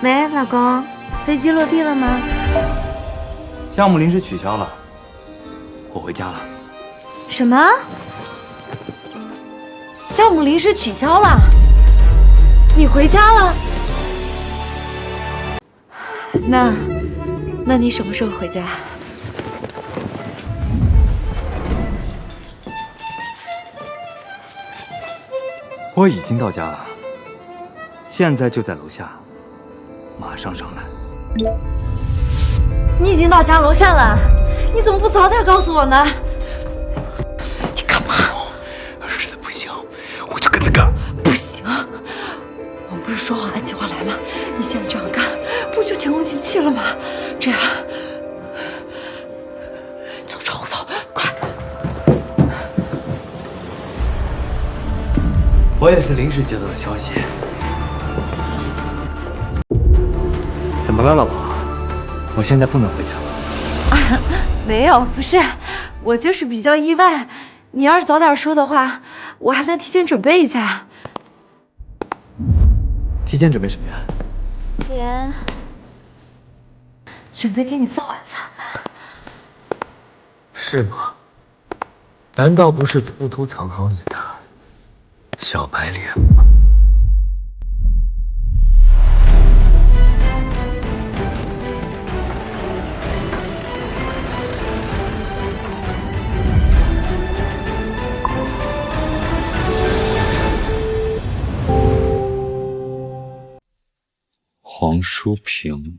喂，老公，飞机落地了吗？项目临时取消了，我回家了。什么？项目临时取消了？你回家了？那你什么时候回家？我已经到家了，现在就在楼下，马上上来。你已经到家楼下了，你怎么不早点告诉我呢？你干嘛？实在不行，我就跟他干。不行，我们不是说好按计划来吗？你现在这样干，不就前功尽弃了吗？这样，走窗户走，快！我也是临时接到的消息。怎么了，老婆？我现在不能回家了。没有，不是，我就是比较意外。你要是早点说的话，我还能提前准备一下。提前准备什么呀？准备给你做晚餐吧。是吗？难道不是偷偷藏好你的小白脸吗？黄淑萍，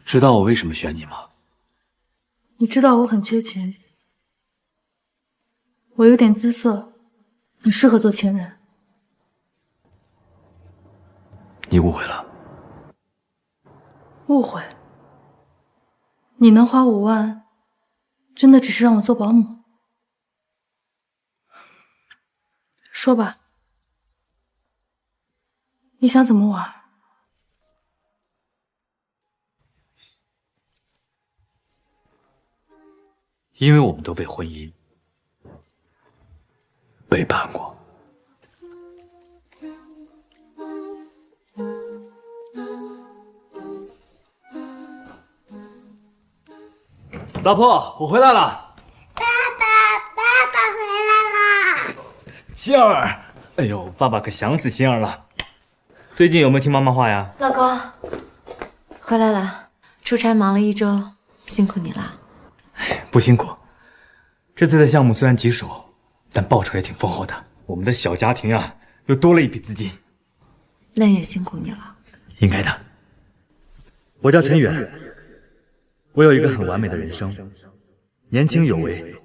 知道我为什么选你吗？你知道我很缺钱，我有点姿色，很适合做情人。你误会了。误会？你能花5万，真的只是让我做保姆？说吧，你想怎么玩？因为我们都被婚姻背叛过。老婆，我回来了。爸爸回来啦！星儿，哎呦，爸爸可想死星儿了。最近有没有听妈妈话呀？老公，回来了，出差忙了1周，辛苦你了。不辛苦。这次的项目虽然棘手，但报酬也挺丰厚的。我们的小家庭啊，又多了一笔资金。那也辛苦你了。应该的。我叫陈远，我有一个很完美的人生，年轻有为，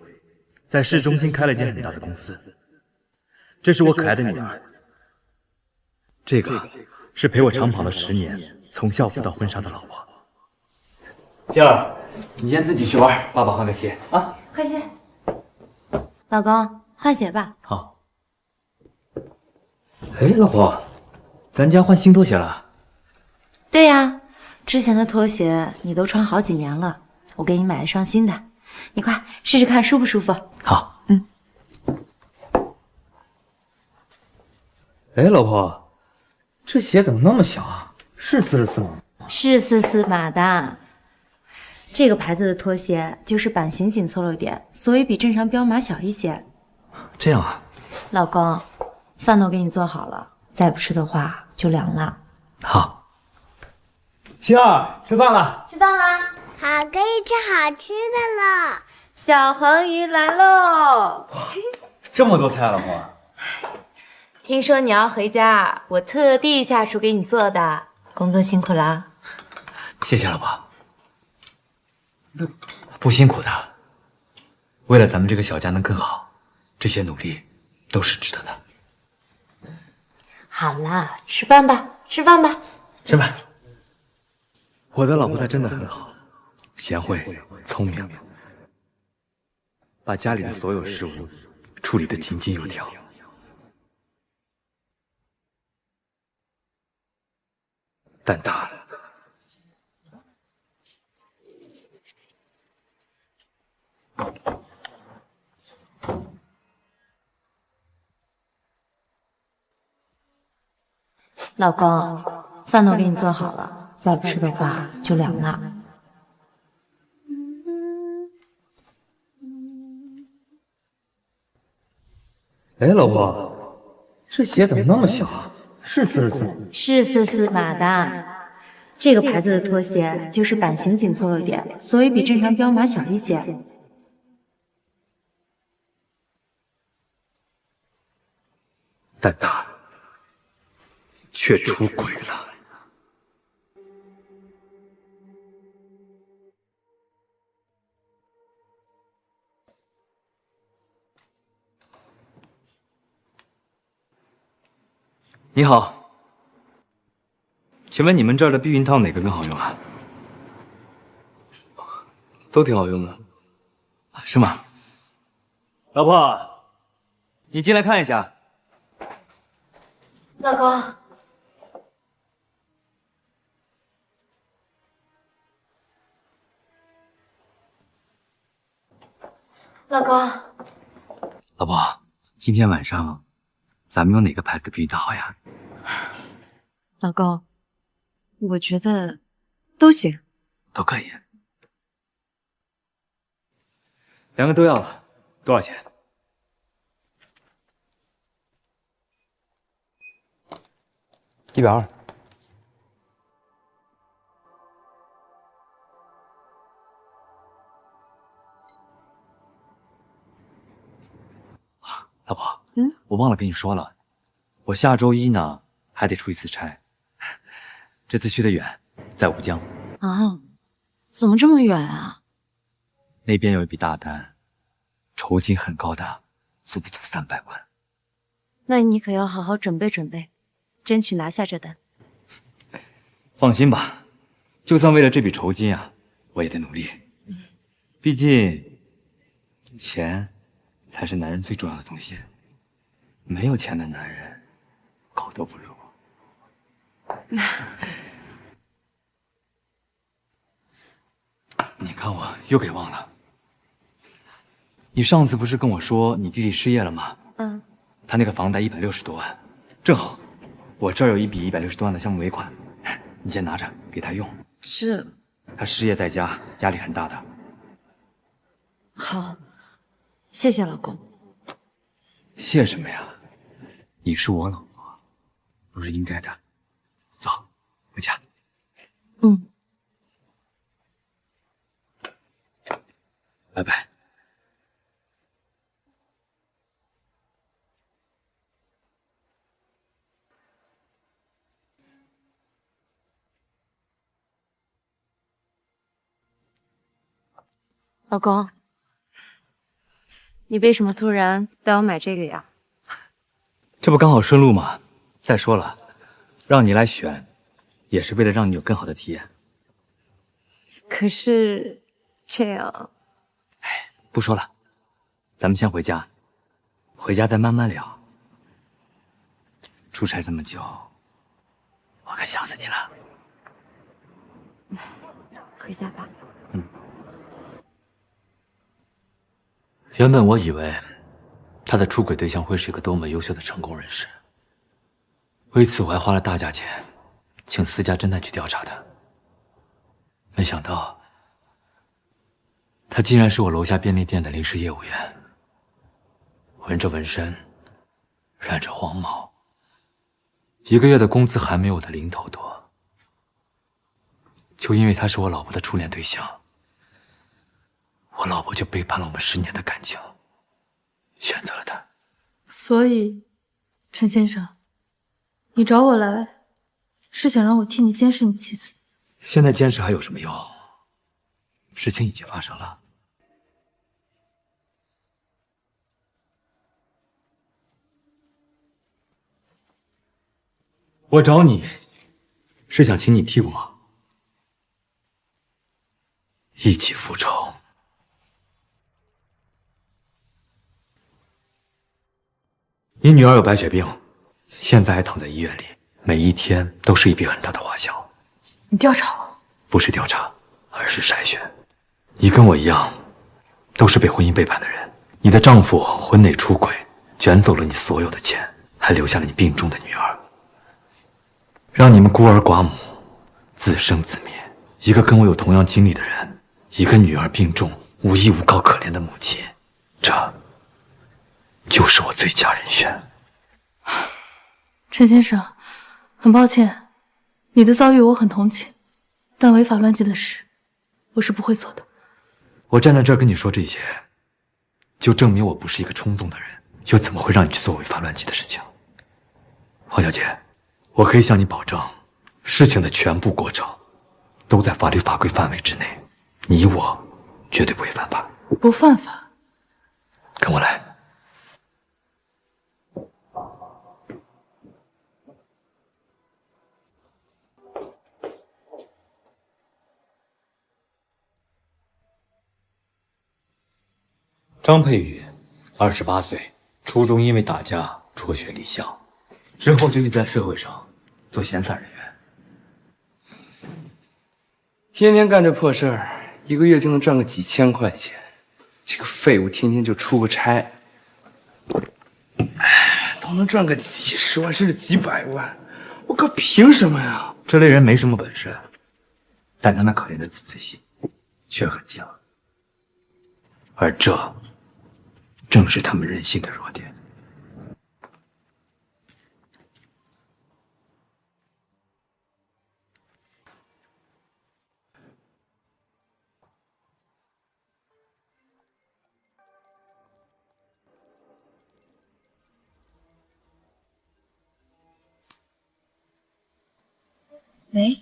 在市中心开了间很大的公司。这是我可爱的女儿，这个是陪我长跑了10年，从校服到婚纱的老婆。星儿，你先自己去玩，爸爸换个鞋啊。快去，老公换鞋吧。好。哎，老婆，咱家换新拖鞋了。对呀，之前的拖鞋你都穿好几年了，我给你买一双新的，你快试试看舒不舒服。好。哎，老婆，这鞋怎么那么小啊？是44码？是44码的。这个牌子的拖鞋就是版型紧凑了点，所以比正常标码小一些。这样啊。老公，饭都给你做好了，再不吃的话就凉了。好。星儿，吃饭了。吃饭啦。好，可以吃好吃的了。小黄鱼来喽！这么多菜啊，老婆。听说你要回家，我特地下厨给你做的。工作辛苦了。谢谢老婆。不辛苦的，为了咱们这个小家能更好，这些努力都是值得的。好了，吃饭吧，吃饭吧。吃饭。我的老婆她真的很好，贤惠、聪明，把家里的所有事务处理得井井有条。但她老公，饭都给你做好了，再不吃的话就凉了。哎，老婆，这鞋怎么那么小？是444码的。这个牌子的拖鞋就是版型紧凑了点，所以比正常标码小一些。但他却出轨了。你好，请问你们这儿的避孕套哪个更好用啊？都挺好用的，是吗？老婆，你进来看一下。老公，老公，老婆，今天晚上咱们用哪个牌子的避孕套好呀？老公，我觉得都行。都可以。两个都要了，多少钱？120。老婆，我忘了跟你说了，我下周一呢还得出一次差，这次去的远，在吴江。啊，怎么这么远啊？那边有一笔大单，酬金很高的，足不足300万。那你可要好好准备准备，争取拿下这单。放心吧，就算为了这笔酬金啊，我也得努力。毕竟，钱才是男人最重要的东西。没有钱的男人，狗都不如。你看我又给忘了。你上次不是跟我说你弟弟失业了吗？他那个房贷160多万，正好我这儿有一笔160多万的项目尾款，你先拿着给他用。是。他失业在家，压力很大的。好，谢谢老公。谢什么呀？你是我老婆，不是应该的。走，回家。拜拜。老公，你为什么突然带我买这个呀？这不刚好顺路吗？再说了，让你来选，也是为了让你有更好的体验。可是这样，不说了，咱们先回家，回家再慢慢聊。出差这么久，我可想死你了。回家吧。原本我以为他的出轨对象会是一个多么优秀的成功人士，为此我还花了大价钱请私家侦探去调查他。没想到他竟然是我楼下便利店的临时业务员，纹着纹身，染着黄毛，1个月的工资还没有我的零头多。就因为他是我老婆的初恋对象，我老婆就背叛了我们10年的感情，选择了他。所以，陈先生，你找我来，是想让我替你监视你妻子？现在监视还有什么用？事情已经发生了。我找你，是想请你替我一起复仇。你女儿有白血病，现在还躺在医院里，每一天都是一笔很大的花销。你调查我？不是调查，而是筛选。你跟我一样，都是被婚姻背叛的人。你的丈夫婚内出轨，卷走了你所有的钱，还留下了你病重的女儿。让你们孤儿寡母自生自灭。一个跟我有同样经历的人，一个女儿病重、无依无靠、可怜的母亲，这就是我最佳人选。陈先生，很抱歉，你的遭遇我很同情，但违法乱纪的事，我是不会做的。我站在这儿跟你说这些，就证明我不是一个冲动的人，又怎么会让你去做违法乱纪的事情？黄小姐，我可以向你保证，事情的全部过程都在法律法规范围之内，你我绝对不会犯法。不犯法？跟我来。张佩宇，28岁，初中因为打架辍学离校，之后就一直在社会上做闲散人员，天天干这破事儿，一个月就能赚个几千块钱。这个废物天天就出个差，都能赚个几十万甚至几百万，我靠，凭什么呀？这类人没什么本事，但他那可怜的自尊心却很强，而这正是他们人性的弱点。喂，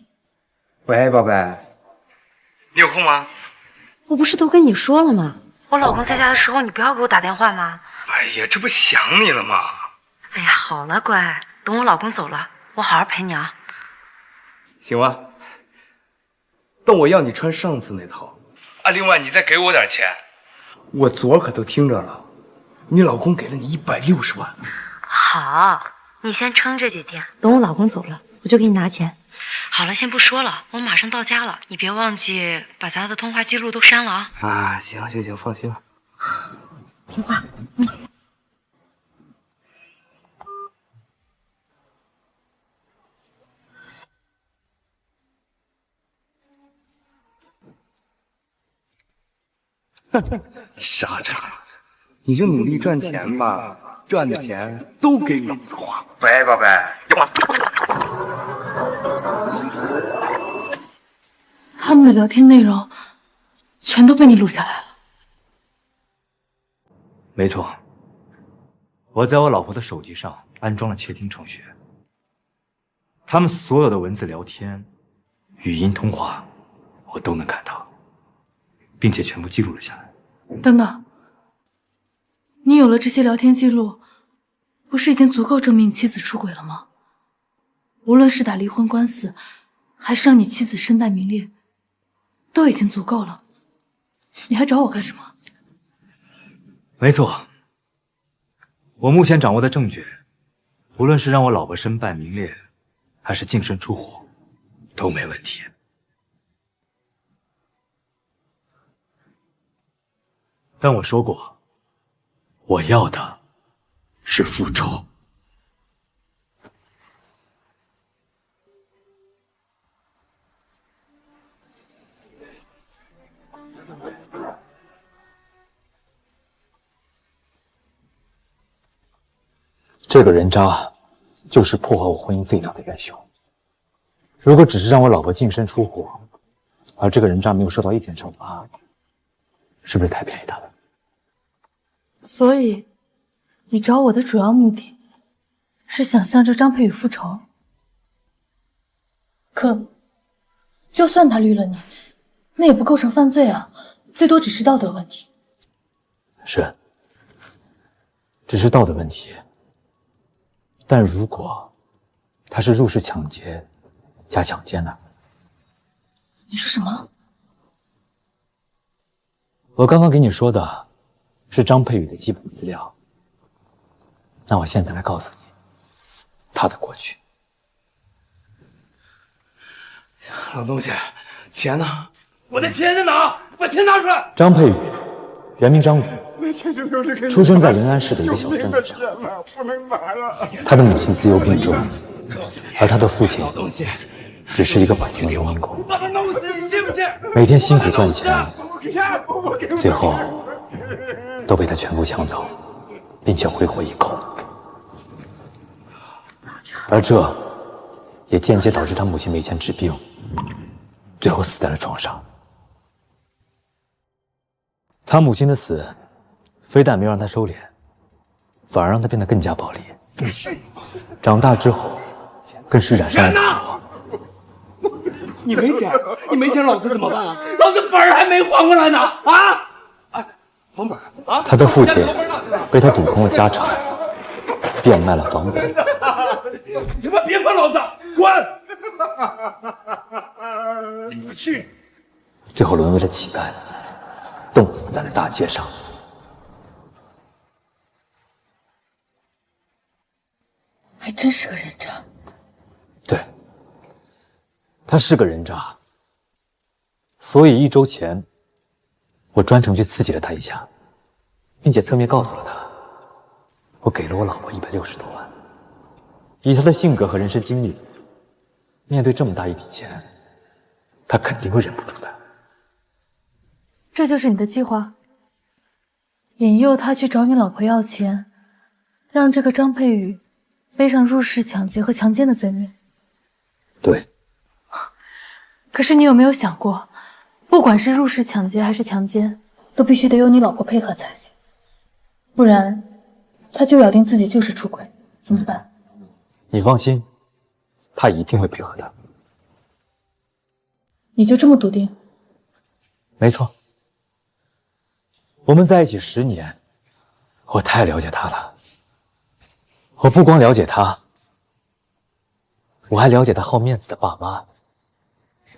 喂，宝贝，你有空吗？我不是都跟你说了吗？我老公在家的时候，你不要给我打电话吗？哎呀，这不想你了吗？哎呀，好了，乖，等我老公走了，我好好陪你啊。行吧，但我要你穿上次那套啊！另外，你再给我点钱。我昨儿可都听着了，你老公给了你160万。好，你先撑这几天，等我老公走了，我就给你拿钱。好了，先不说了，我马上到家了，你别忘记把咱俩的通话记录都删了啊。啊，行行行，放心吧。听话。傻叉，你就努力赚钱吧，赚的钱都给老子花。喂，宝贝，他们的聊天内容全都被你录下来了。没错，我在我老婆的手机上安装了窃听程序，他们所有的文字聊天、语音通话，我都能看到，并且全部记录了下来。等等，你有了这些聊天记录，不是已经足够证明你妻子出轨了吗？无论是打离婚官司，还是让你妻子身败名裂，都已经足够了。你还找我干什么？没错，我目前掌握的证据，无论是让我老婆身败名裂，还是净身出户，都没问题。但我说过，我要的是复仇。这个人渣就是破坏我婚姻最大的元凶。如果只是让我老婆净身出户，而这个人渣没有受到一点惩罚，是不是太便宜他了？所以，你找我的主要目的是想向着张佩宇复仇。可，就算他绿了你，那也不构成犯罪啊，最多只是道德问题。是，只是道德问题。但如果他是入室抢劫加强奸呢？你说什么？我刚刚给你说的是张佩宇的基本资料，那我现在来告诉你他的过去。老东西，钱呢？我的钱在哪？把钱拿出来！张佩宇，原名张宇，出生在临安市的一个小镇上。他的母亲自幼病重，而他的父亲只是一个普通的农民工，每天辛苦赚钱，最后都被他全部抢走，并且挥霍一空。而这也间接导致他母亲没钱治病，最后死在了床上。他母亲的死，非但没有让他收敛，反而让他变得更加暴力。长大之后，更是染上了赌博。你没钱，你没钱，老子怎么办啊？老子本儿还没还过来呢！啊！哎，房本啊！他的父亲被他赌空了家产，变卖了房本。你他妈别管老子，滚！你去！最后沦为了乞丐，冻死在了大街上。还真是个人渣。对，他是个人渣，所以1周前，我专程去刺激了他一下，并且侧面告诉了他，我给了我老婆160多万。以他的性格和人生经历，面对这么大一笔钱，他肯定会忍不住的。这就是你的计划？引诱他去找你老婆要钱，让这个张佩宇背上入室抢劫和强奸的罪名。对。可是你有没有想过，不管是入室抢劫还是强奸，都必须得有你老婆配合才行，不然他就咬定自己就是出轨，怎么办？你放心，他一定会配合的。你就这么笃定？没错。我们在一起10年，我太了解他了。我不光了解他，我还了解他好面子的爸妈，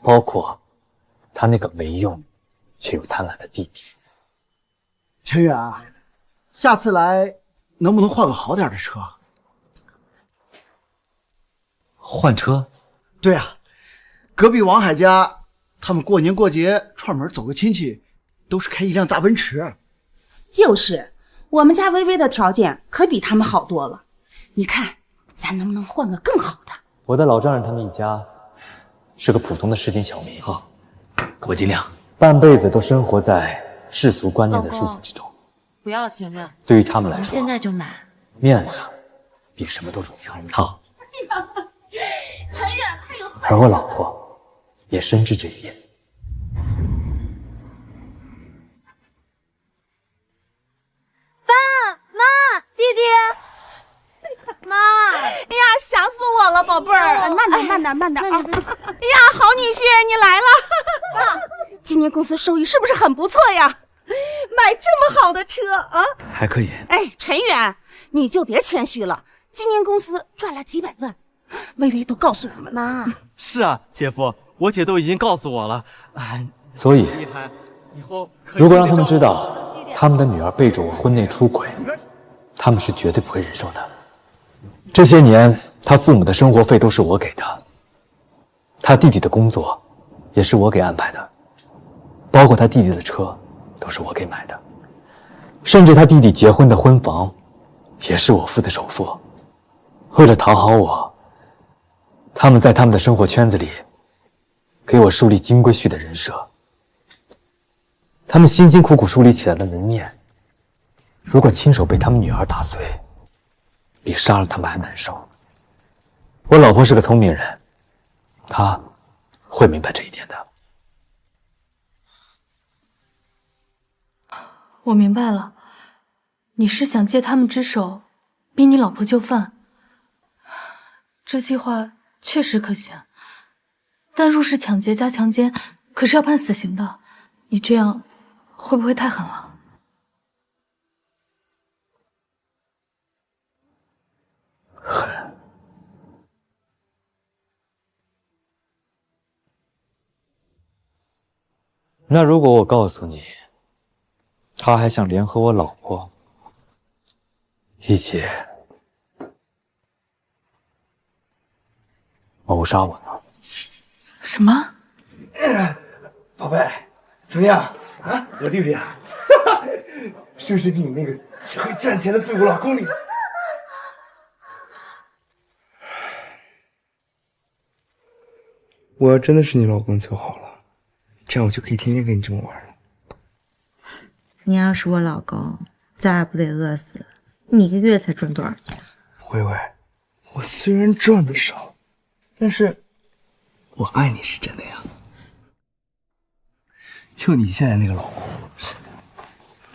包括他那个没用却又贪婪的弟弟。陈远啊，下次来能不能换个好点的车？换车？对啊，隔壁王海家他们过年过节串门走个亲戚，都是开一辆大奔驰。就是，我们家微微的条件可比他们好多了。你看，咱能不能换个更好的？我的老丈人他们一家是个普通的市井小民，好，我尽量。半辈子都生活在世俗观念的束缚之中。不要尽量，对于他们来说，现在就买。面子比什么都重要。好。陈远太有而我老婆也深知这一点。弟弟，妈，哎呀，想死我了，宝贝儿，慢点啊！哎呀，好女婿，你来了！爸，今年公司收益是不是很不错呀？买这么好的车啊？还可以。哎，陈远，你就别谦虚了，今年公司赚了几百万，微微都告诉我们了。妈，是啊，姐夫，我姐都已经告诉我了。哎，所以以后如果让他们知道他们的女儿背着我婚内出轨，他们是绝对不会忍受的。这些年，他父母的生活费都是我给的，他弟弟的工作也是我给安排的，包括他弟弟的车都是我给买的，甚至他弟弟结婚的婚房也是我付的首付。为了讨好我，他们在他们的生活圈子里给我树立金龟婿的人设。他们辛辛苦苦树立起来的门面，如果亲手被他们女儿打碎，比杀了他们还难受。我老婆是个聪明人，她会明白这一点的。我明白了，你是想借他们之手，逼你老婆就范。这计划确实可行，但入室抢劫加强奸可是要判死刑的，你这样会不会太狠了？狠。那如果我告诉你，他还想联合我老婆一起谋杀我呢？什么？宝贝，怎么样啊？我弟弟啊，是不是比你那个只会赚钱的废物老公厉害？我要真的是你老公就好了，这样我就可以天天跟你这么玩了。你要是我老公，咱俩不得饿死？你一个月才赚多少钱？薇薇，我虽然赚的少，但是我爱你是真的呀。就你现在那个老公，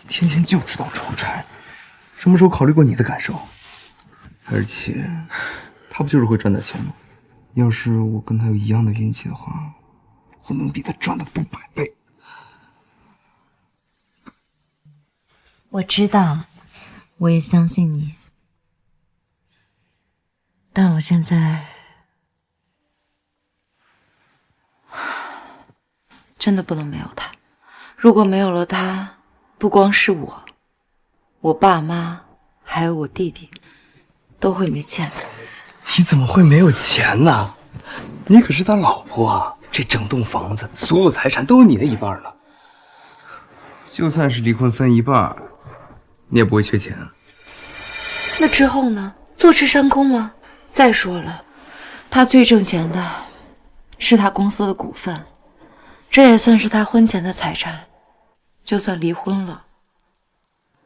天天就知道出差，什么时候考虑过你的感受？而且他不就是会赚点钱吗？要是我跟他有一样的运气的话，我能比他赚的多100倍。我知道，我也相信你，但我现在真的不能没有他。如果没有了他，不光是我爸妈还有我弟弟都会没钱。你怎么会没有钱呢？你可是他老婆啊！这整栋房子所有财产都有你的一半了。就算是离婚分一半，你也不会缺钱啊。那之后呢？坐吃山空吗？再说了，他最挣钱的是他公司的股份，这也算是他婚前的财产。就算离婚了，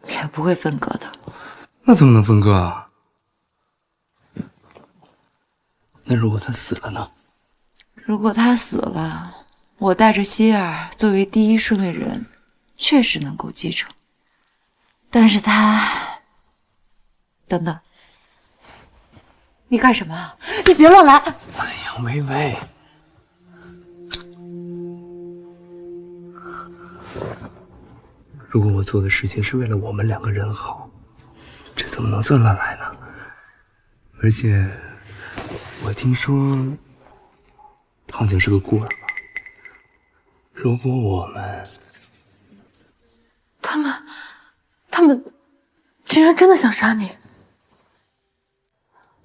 也不会分割的。那怎么能分割啊？那如果他死了呢？如果他死了，我带着希儿作为第一顺位人，确实能够继承。但是他……等等，你干什么？你别乱来！哎呀，薇薇，如果我做的事情是为了我们2个人好，这怎么能算乱来呢？而且，我听说唐景是个孤儿吧？如果我们……他们竟然真的想杀你！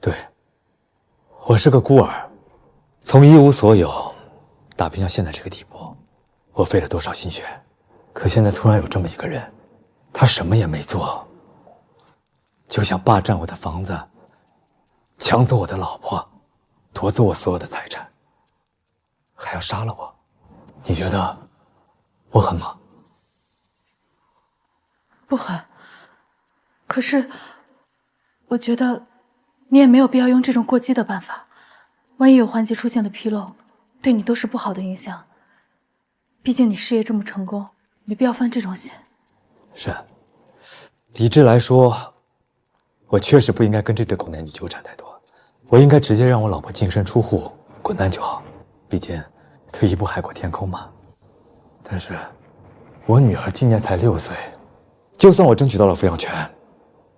对，我是个孤儿，从一无所有打拼到现在这个地步，我费了多少心血。可现在突然有这么一个人，他什么也没做，就想霸占我的房子，抢走我的老婆，夺走我所有的财产，还要杀了我。你觉得我狠吗？不狠。可是，我觉得你也没有必要用这种过激的办法。万一有环节出现了纰漏，对你都是不好的影响。毕竟你事业这么成功，没必要犯这种险。是，理智来说，我确实不应该跟这对狗男女纠缠太多。我应该直接让我老婆净身出户，滚蛋就好。毕竟退一步海阔天空嘛。但是，我女儿今年才6岁，就算我争取到了抚养权，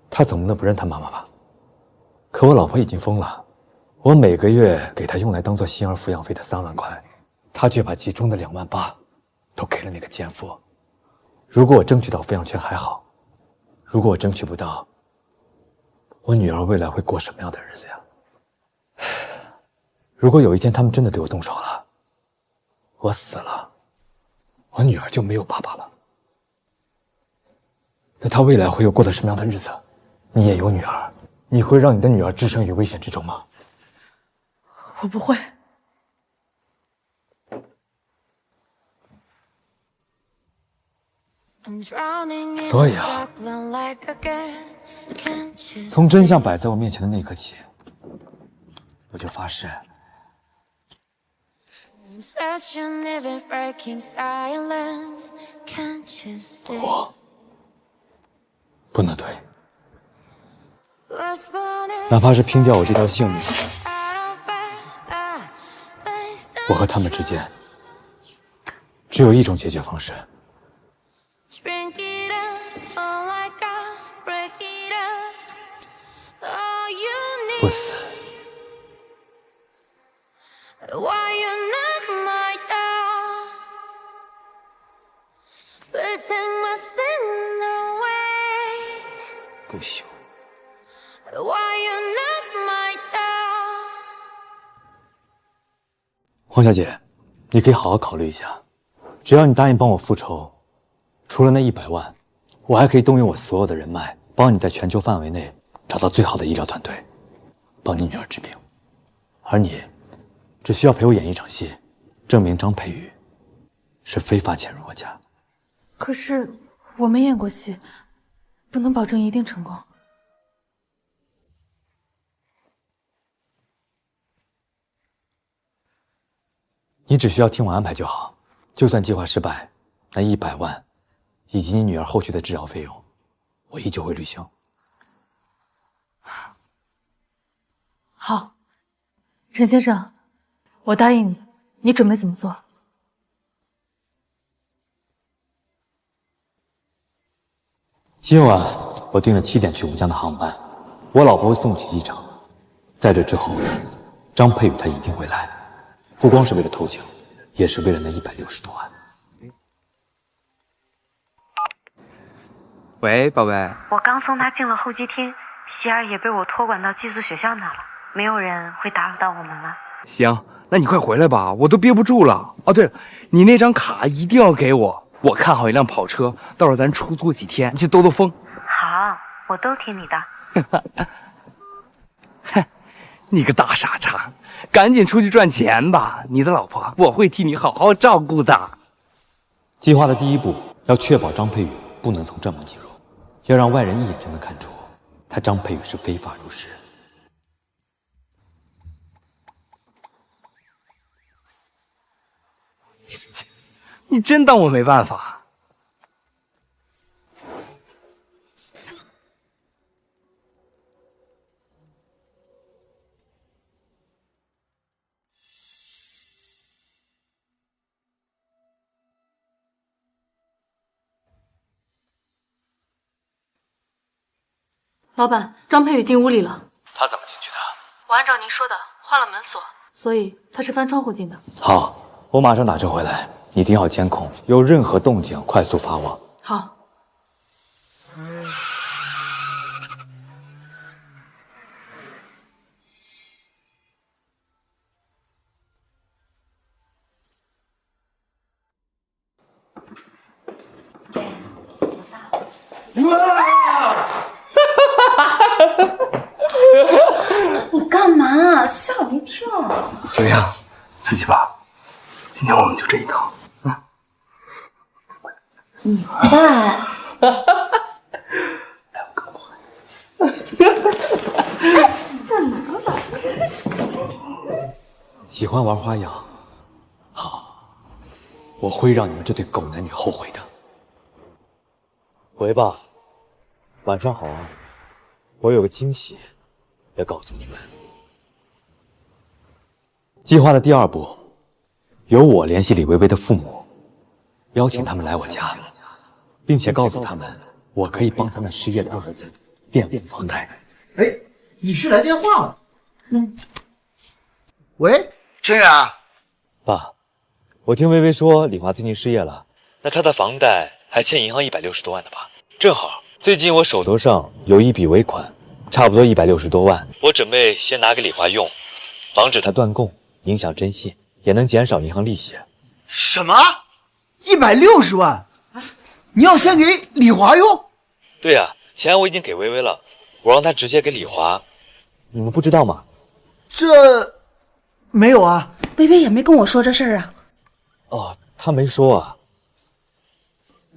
她总不能不认她妈妈吧？可我老婆已经疯了，我每个月给她用来当做婴儿抚养费的3万块，她却把其中的2万8都给了那个奸夫。如果我争取到抚养权还好，如果我争取不到，我女儿未来会过什么样的日子呀？如果有一天他们真的对我动手了，我死了，我女儿就没有爸爸了。那她未来会有过的什么样的日子？你也有女儿，你会让你的女儿置身于危险之中吗？我不会。所以啊，从真相摆在我面前的那一刻起，我就发誓，我不能退，哪怕是拼掉我这条性命，我和他们之间只有一种解决方式。不死。不朽。黄小姐，你可以好好考虑一下，只要你答应帮我复仇，除了那100万，我还可以动用我所有的人脉，帮你在全球范围内找到最好的医疗团队，帮你女儿治病。而你只需要陪我演一场戏，证明张佩玉是非法潜入我家。可是我没演过戏，不能保证一定成功。你只需要听我安排就好。就算计划失败，那100万以及你女儿后续的治疗费用，我依旧会履行。好，陈先生，我答应你，你准备怎么做？今晚我订了7点去吴江的航班，我老婆会送我去机场。在这之后，张佩宇他一定会来，不光是为了偷情，也是为了那160多万。喂，宝贝，我刚送他进了候机厅，希儿也被我托管到寄宿学校那了，没有人会打扰到我们了。行，那你快回来吧，我都憋不住了。哦，对了，你那张卡一定要给我，我看好一辆跑车，到时候咱出租几天去兜兜风。好，我都听你的。哼，你个大傻叉，赶紧出去赚钱吧！你的老婆我会替你好好照顾的。计划的第一步要确保张佩宇不能从正门进入，要让外人一眼就能看出他张佩宇是非法入室。你真当我没办法？老板，张佩宇进屋里了。他怎么进去的？我按照您说的换了门锁，所以他是翻窗户进的。好，我马上打车回来，你盯好监控，有任何动静快速发我。好。你干嘛？吓我一跳！怎么样，刺激吧？今天我们就这一套。你爸。干嘛了？喜欢玩花样？好，我会让你们这对狗男女后悔的。喂，爸，晚上好啊！我有个惊喜要告诉你们。计划的第2步，由我联系李薇薇的父母，邀请他们来我家，并且告诉他们，我可以帮他那失业的儿子垫付房贷。哎，女婿来电话了。喂，陈远啊。爸，我听薇薇说李华最近失业了，那他的房贷还欠银行160多万呢吧？正好最近我手头上有一笔尾款，差不多160多万，我准备先拿给李华用，防止他断供，影响征信，也能减少银行利息。什么？160万？你要先给李华用？对呀，钱我已经给薇薇了，我让她直接给李华。你们不知道吗？这没有啊，薇薇也没跟我说这事儿啊。哦，她没说啊。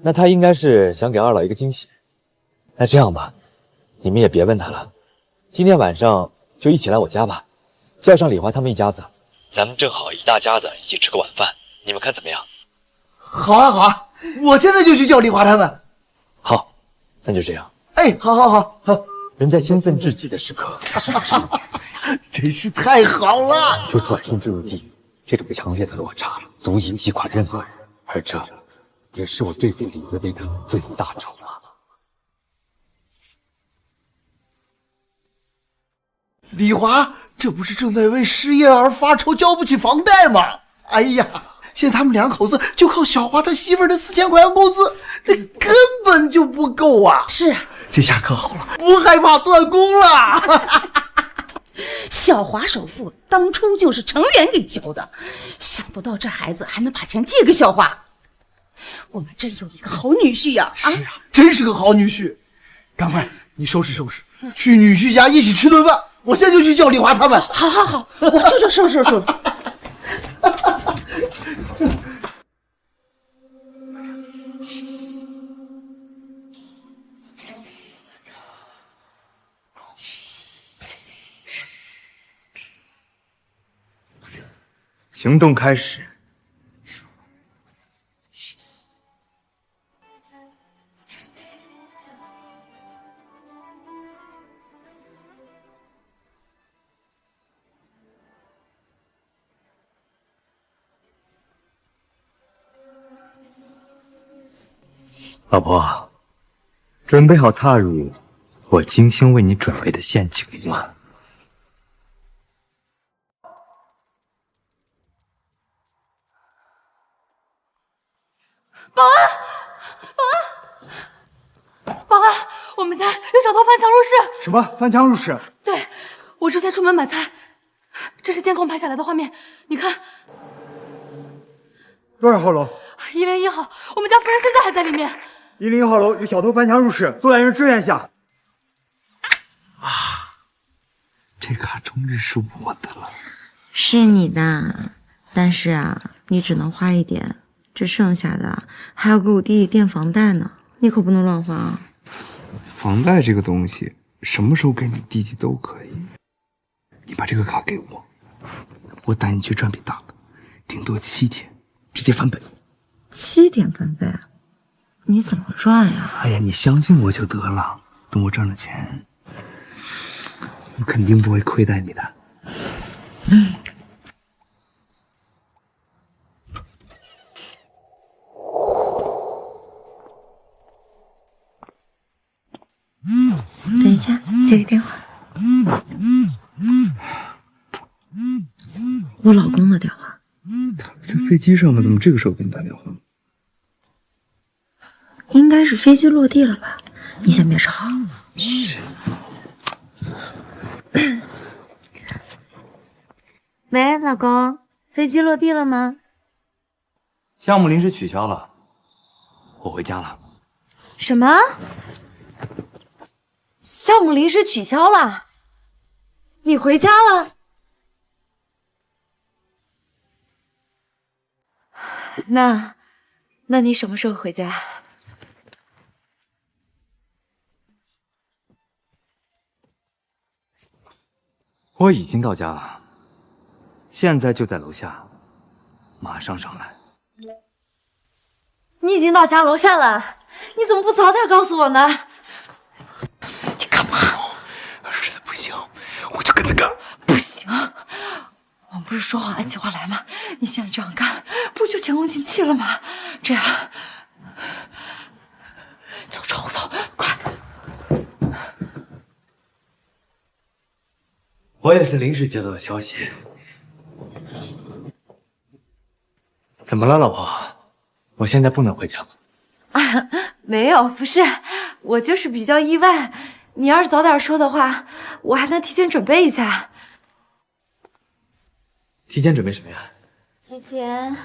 那她应该是想给二老一个惊喜。那这样吧，你们也别问她了，今天晚上就一起来我家吧，叫上李华他们一家子，咱们正好一大家子一起吃个晚饭，你们看怎么样？好啊好啊，我现在就去叫李华他们。好，那就这样。哎，好。人在兴奋至极的时刻，真是太好了，就转瞬坠入地狱。这种强烈的落差足以击垮任何人，而这也是我对付李薇薇的最大筹码。李华，这不是正在为失业而发愁，交不起房贷吗？哎呀，现在他们2口子就靠小华他媳妇儿的4000块钱工资，那根本就不够啊！是啊，这下可好了，不害怕断供了。小华首付当初就是程远给交的，想不到这孩子还能把钱借给小华，我们真有一个好女婿呀！是啊，真是个好女婿。赶快，你收拾收拾，去女婿家一起吃顿饭。我现在就去叫李华他们。好，我这就收拾。行动开始。老婆，准备好踏入我精心为你准备的陷阱里吗？保安，我们家有小偷翻墙入室。什么翻墙入室？对，我这才出门买菜，这是监控拍下来的画面，你看。多少号楼101号，我们家夫人现在还在里面。101号楼有小偷翻墙入室，做来人支援下。这卡终于是我的了。是你的，但是啊，你只能花一点，这剩下的还要给我弟弟垫房贷呢，你可不能乱花啊。房贷这个东西，什么时候给你弟弟都可以。你把这个卡给我，我带你去赚笔大的，顶多7天，直接翻本。7天翻倍？你怎么赚呀？哎呀，你相信我就得了。等我赚了钱，我肯定不会亏待你的。等一下，接个电话。我老公的电话。他不在飞机上吗？怎么这个时候给你打电话？应该是飞机落地了吧？你先别吵。嘘。喂，老公，飞机落地了吗？项目临时取消了，我回家了。什么？项目临时取消了？你回家了？那你什么时候回家？我已经到家了，现在就在楼下，马上上来。你已经到家楼下了，你怎么不早点告诉我呢？你干嘛？实在不行，我就跟他干。不行，我们不是说好按计划来吗？你现在这样干，不就前功尽弃了吗？这样，走窗户走，快！我也是临时接到的消息。怎么了，老婆？我现在不能回家吗？啊，没有，不是，我就是比较意外。你要是早点说的话，我还能提前准备一下。提前准备什么呀？提前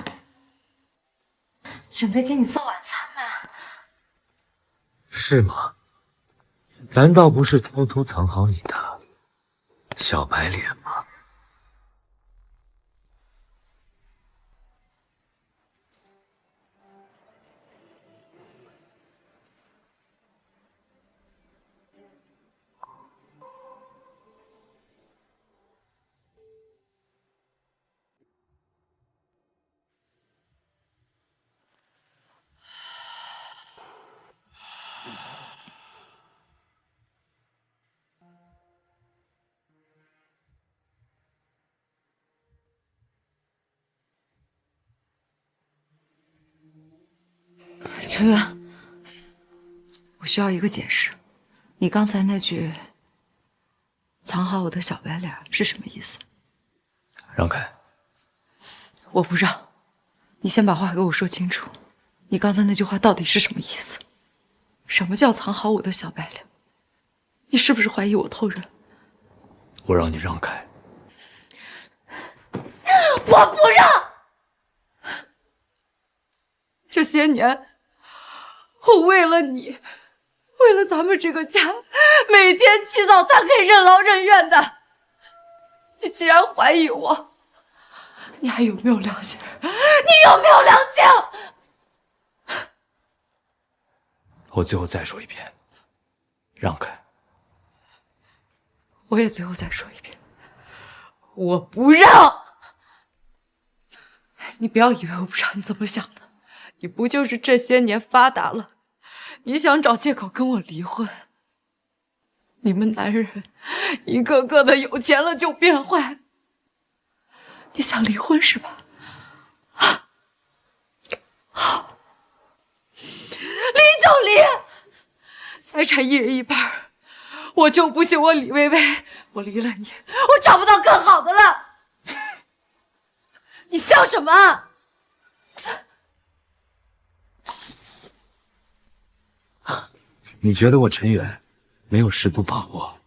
准备给你做晚餐吧。是吗？难道不是偷偷藏好你的小白脸吗？陈远，我需要一个解释，你刚才那句“藏好我的小白脸”是什么意思？让开！我不让，你先把话给我说清楚。你刚才那句话到底是什么意思？什么叫藏好我的小白脸？你是不是怀疑我偷人？我让你让开。我不让！这些年，我为了你，为了咱们这个家，每天起早贪黑，任劳任怨的。你既然怀疑我，你还有没有良心？你有没有良心？我最后再说一遍，让开！我也最后再说一遍，我不让！你不要以为我不知道你怎么想的，你不就是这些年发达了，你想找借口跟我离婚？你们男人一个个的有钱了就变坏，你想离婚是吧？好，离就离，财产1人1半。我就不信我李薇薇，我离了你，我找不到更好的了。你笑什么？你觉得我陈远没有十足把握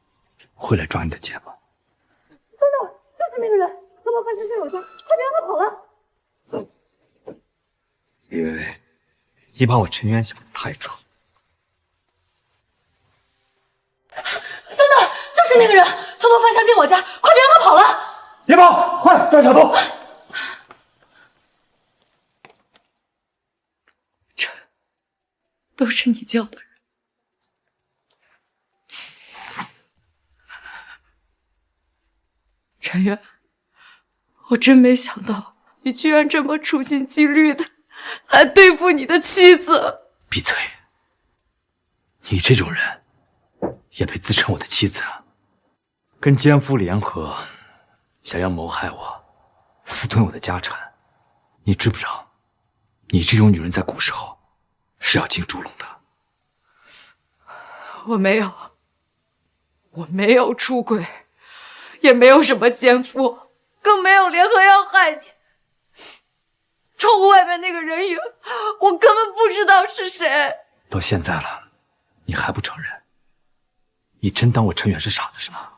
会来抓你的钱吗？等等，就是那个人，偷偷翻身我家，快别让他跑了！李薇薇，你把我陈远想得太重。真的就是那个人，偷偷翻墙进我家，快别让他跑了！别跑，快抓小偷！这都是你叫的人。陈远，我真没想到你居然这么处心积虑的来对付你的妻子。闭嘴！你这种人也配自称我的妻子啊？跟奸夫联合，想要谋害我，私吞我的家产，你知不知道？你这种女人在古时候是要进猪笼的。我没有出轨，也没有什么奸夫，更没有联合要害你。窗户外面那个人影，我根本不知道是谁。到现在了，你还不承认？你真当我陈远是傻子是吗？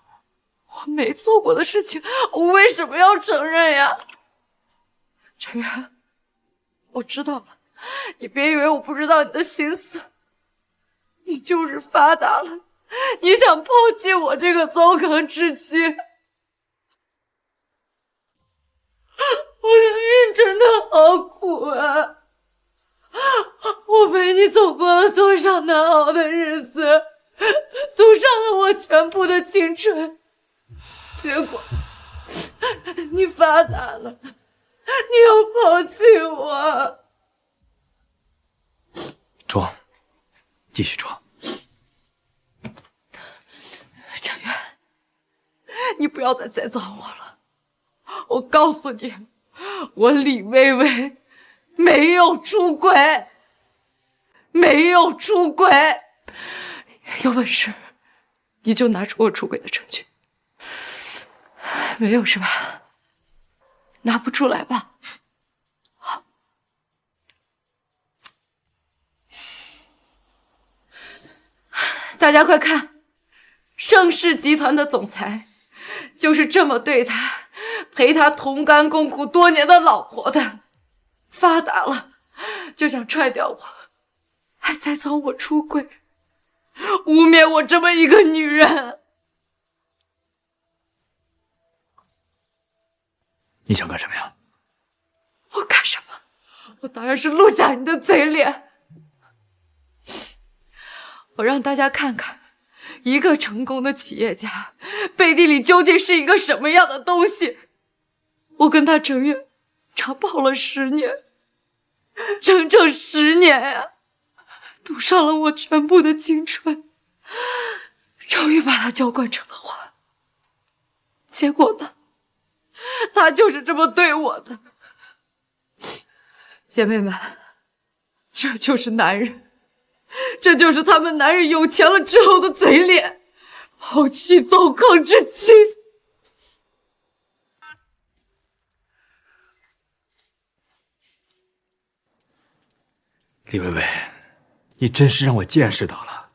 我没做过的事情，我为什么要承认呀？陈远，我知道了，你别以为我不知道你的心思。你就是发达了，你想抛弃我这个糟糠之妻。我的命真的好苦啊！我陪你走过了多少难熬的日子，赌上了我全部的青春，结果你发达了，你要抛弃我。装，继续装。程远，你不要再栽赃我了。我告诉你，我李薇薇没有出轨，没有出轨。有本事你就拿出我出轨的证据。没有是吧？拿不出来吧？好，大家快看，盛世集团的总裁就是这么对他陪他同甘共苦多年的老婆的。发达了就想踹掉我，还栽赃我出轨，污蔑我这么一个女人。你想干什么呀？我干什么？我当然是录下你的嘴脸，我让大家看看一个成功的企业家背地里究竟是一个什么样的东西。我跟他程远长跑了10年，整整10年呀，赌上了我全部的青春，终于把他娇惯成了花。结果呢，他就是这么对我的。姐妹们，这就是男人，这就是他们男人有钱了之后的嘴脸，抛弃糟糠之妻。李薇薇，你真是让我见识到了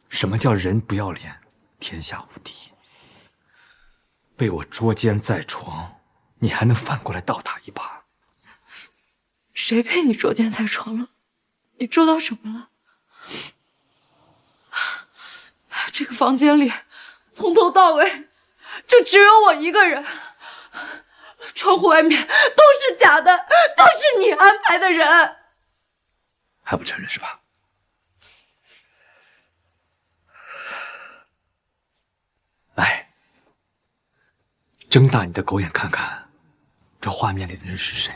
什么叫人不要脸，天下无敌。被我捉奸在床，你还能反过来倒打一耙？谁被你捉奸在床了？你捉到什么了？这个房间里从头到尾就只有我一个人，窗户外面都是假的，都是你安排的人。还不承认是吧？来，睁大你的狗眼看看，这画面里的人是谁？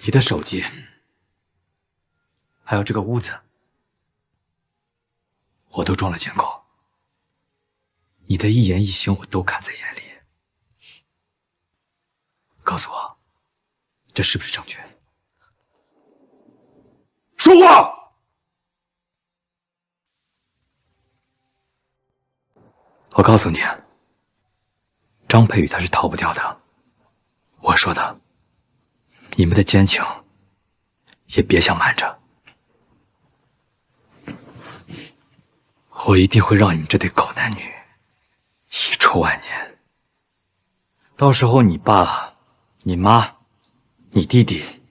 你的手机，还有这个屋子，我都装了监控。你的一言一行我都看在眼里。告诉我，这是不是证据？说话！我告诉你，张佩宇他是逃不掉的。我说的，你们的奸情也别想瞒着。我一定会让你们这对狗男女遗臭万年。到时候你爸、你妈、你弟弟，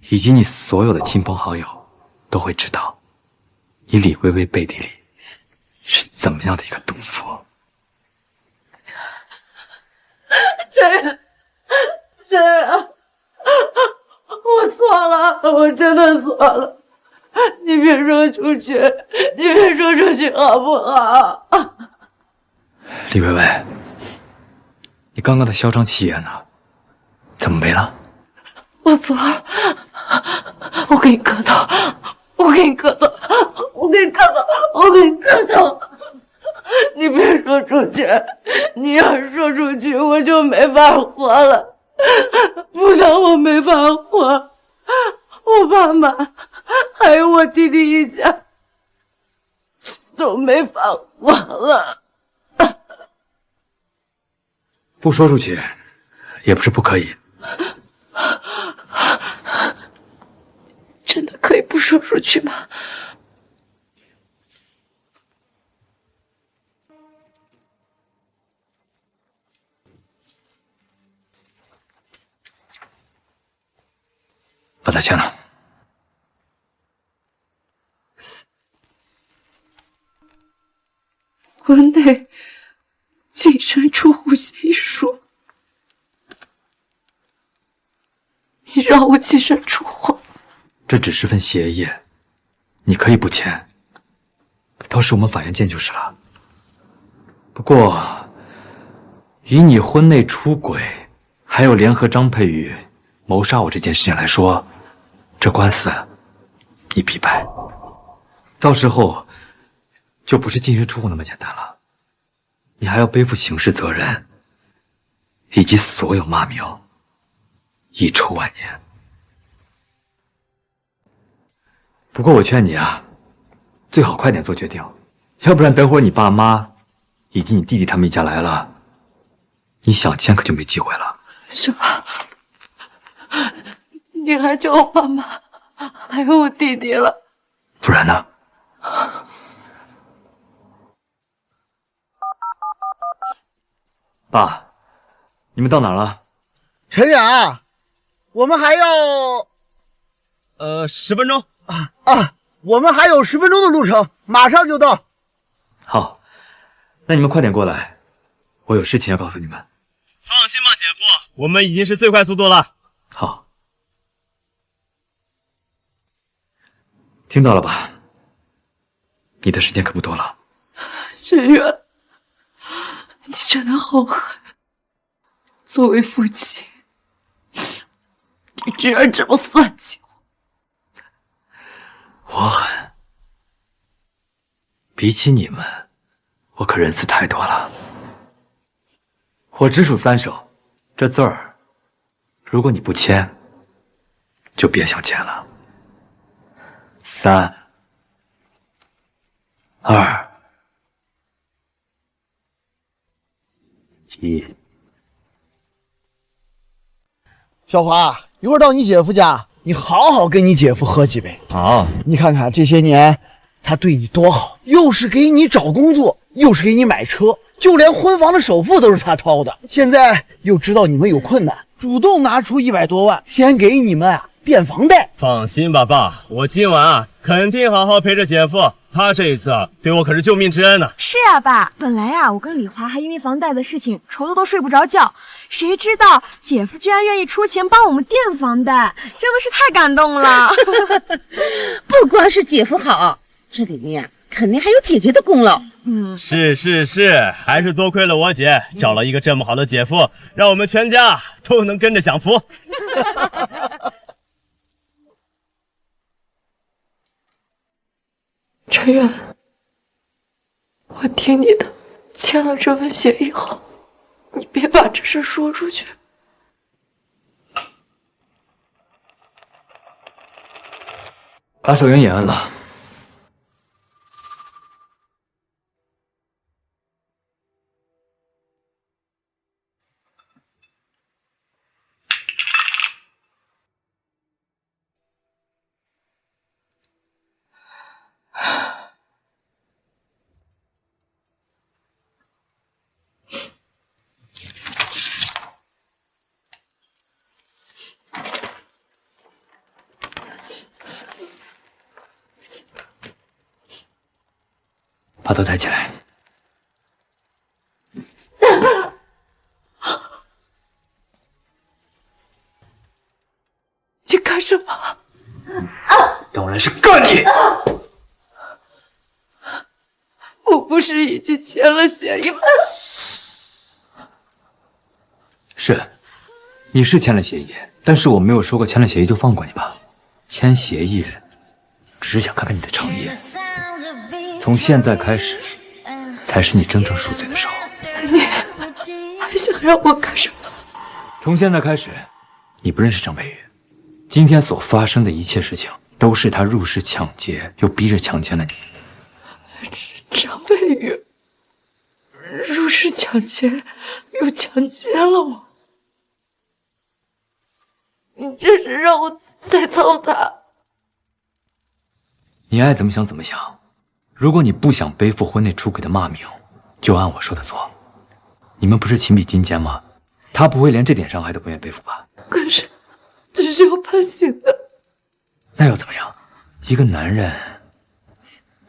以及你所有的亲朋好友都会知道，你李薇薇背地里是怎么样的一个毒妇。陈远，我错了，我真的错了，你别说出去，你别说出去好不好？李薇薇，你刚刚的嚣张气焰呢？怎么没了？我错了，我给你磕头，我给你磕头，我给你磕头，我给你磕头。你别说出去，你要是说出去，我就没法活了。不但我没法活，我爸妈还有我弟弟一家都没法活了。不说出去，也不是不可以。真的可以不说出去吗？把它签了。婚内净身出户协议书，你让我净身出户？这只是份协议，你可以不签，到时我们法院见就是了。不过，以你婚内出轨，还有联合张佩宇谋杀我这件事情来说，这官司你必败，到时候就不是净身出户那么简单了，你还要背负刑事责任，以及所有骂名，遗臭万年。不过我劝你啊，最好快点做决定，要不然等会儿你爸妈以及你弟弟他们一家来了，你想签可就没机会了。什么？你还叫我爸妈，还有我弟弟了？不然呢？爸，你们到哪儿了？陈远，我们还要10分钟我们还有10分钟的路程，马上就到。好，那你们快点过来，我有事情要告诉你们。放心吧，姐夫，我们已经是最快速度了。好，听到了吧？你的时间可不多了。陈远，你真的好狠！作为父亲，你居然这么算计我！我狠，比起你们，我可仁慈太多了。我只数3手，这字儿，如果你不签，就别想签了。3、2、1。小华，一会儿到你姐夫家，你好好跟你姐夫喝几杯。好，你看看这些年他对你多好，又是给你找工作，又是给你买车，就连婚房的首付都是他掏的。现在又知道你们有困难，主动拿出100多万，先给你们垫房贷。放心吧，爸，我今晚肯定好好陪着姐夫，他这一次对我可是救命之恩呢。是啊，爸，本来我跟李华还因为房贷的事情愁得都睡不着觉，谁知道姐夫居然愿意出钱帮我们垫房贷，真的是太感动了。不光是姐夫好，这里面肯定还有姐姐的功劳。是，还是多亏了我姐找了一个这么好的姐夫，让我们全家都能跟着享福。陈远，我听你的，签了这份协议后，你别把这事说出去。把手印也摁了。把头抬起来。你干什么？当然是干你！我不是已经签了协议吗？是，你是签了协议，但是我没有说过签了协议就放过你吧？签协议，只是想看看你的诚意。从现在开始，才是你真正赎罪的时候。你还想让我干什么？从现在开始，你不认识张佩玉，今天所发生的一切事情，都是他入室抢劫，又逼着强奸了你。张佩玉入室抢劫，又强奸了我，你这是让我栽赃他？你爱怎么想怎么想。如果你不想背负婚内出轨的骂名，就按我说的做。你们不是情比金坚吗？他不会连这点伤害都不愿背负吧？可是这是要判刑的。那又怎么样？一个男人，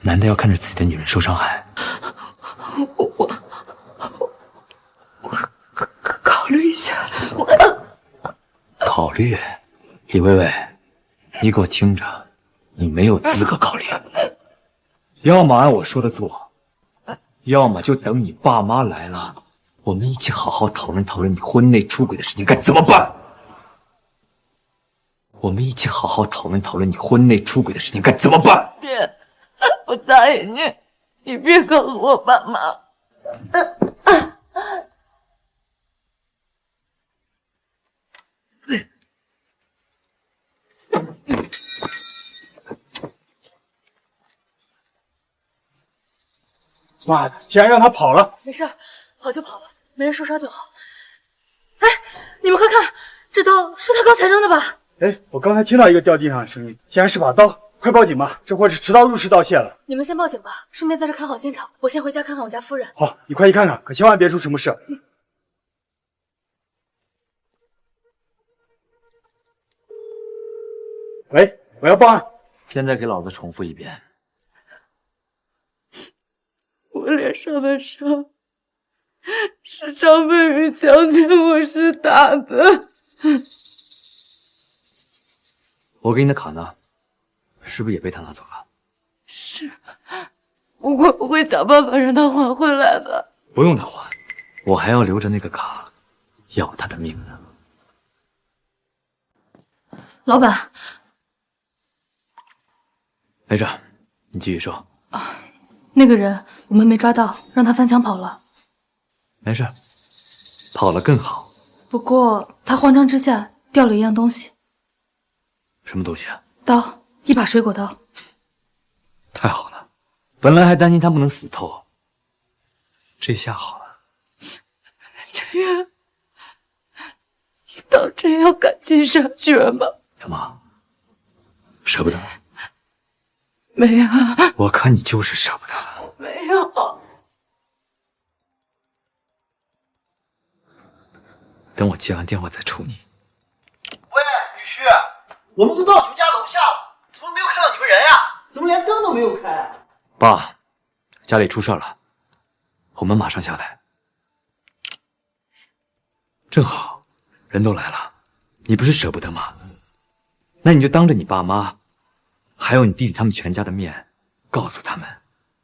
难道要看着自己的女人受伤害？我考虑一下。考虑？李薇薇，你给我听着，你没有资格考虑。要么按我说的做，要么就等你爸妈来了，我们一起好好讨论讨论你婚内出轨的事情该怎么办。我们一起好好讨论讨论你婚内出轨的事情该怎么办。别，我答应你，你别告诉我爸妈。妈的，竟然让他跑了！没事，跑就跑吧，没人受伤就好。哎，你们快看，这刀是他刚才扔的吧？哎，我刚才听到一个掉地上的声音，显然是把刀。快报警吧，这货是持刀入室盗窃了。你们先报警吧，顺便在这看好现场。我先回家看看我家夫人。好，你快去看看，可千万别出什么事。喂，我要报案。现在给老子重复一遍。我脸上的伤是张佩玉强奸我时打的。我给你的卡呢？是不是也被他拿走了？是，不过我会想办法让他还回来的。不用他还，我还要留着那个卡，要他的命呢。老板，没事，你继续说。那个人我们没抓到，让他翻墙跑了。没事，跑了更好。不过他慌张之下掉了一样东西。什么东西啊？刀，一把水果刀。太好了，本来还担心他不能死透，这下好了。陈远，你当真要赶尽杀绝吗？怎么，舍不得？没有。我看你就是舍不得。没有。等我接完电话再处理。喂，女婿，我们都到你们家楼下了，怎么没有看到你们人呀？怎么连灯都没有开啊？爸，家里出事了，我们马上下来。正好，人都来了，你不是舍不得吗？那你就当着你爸妈，还有你弟弟他们全家的面，告诉他们，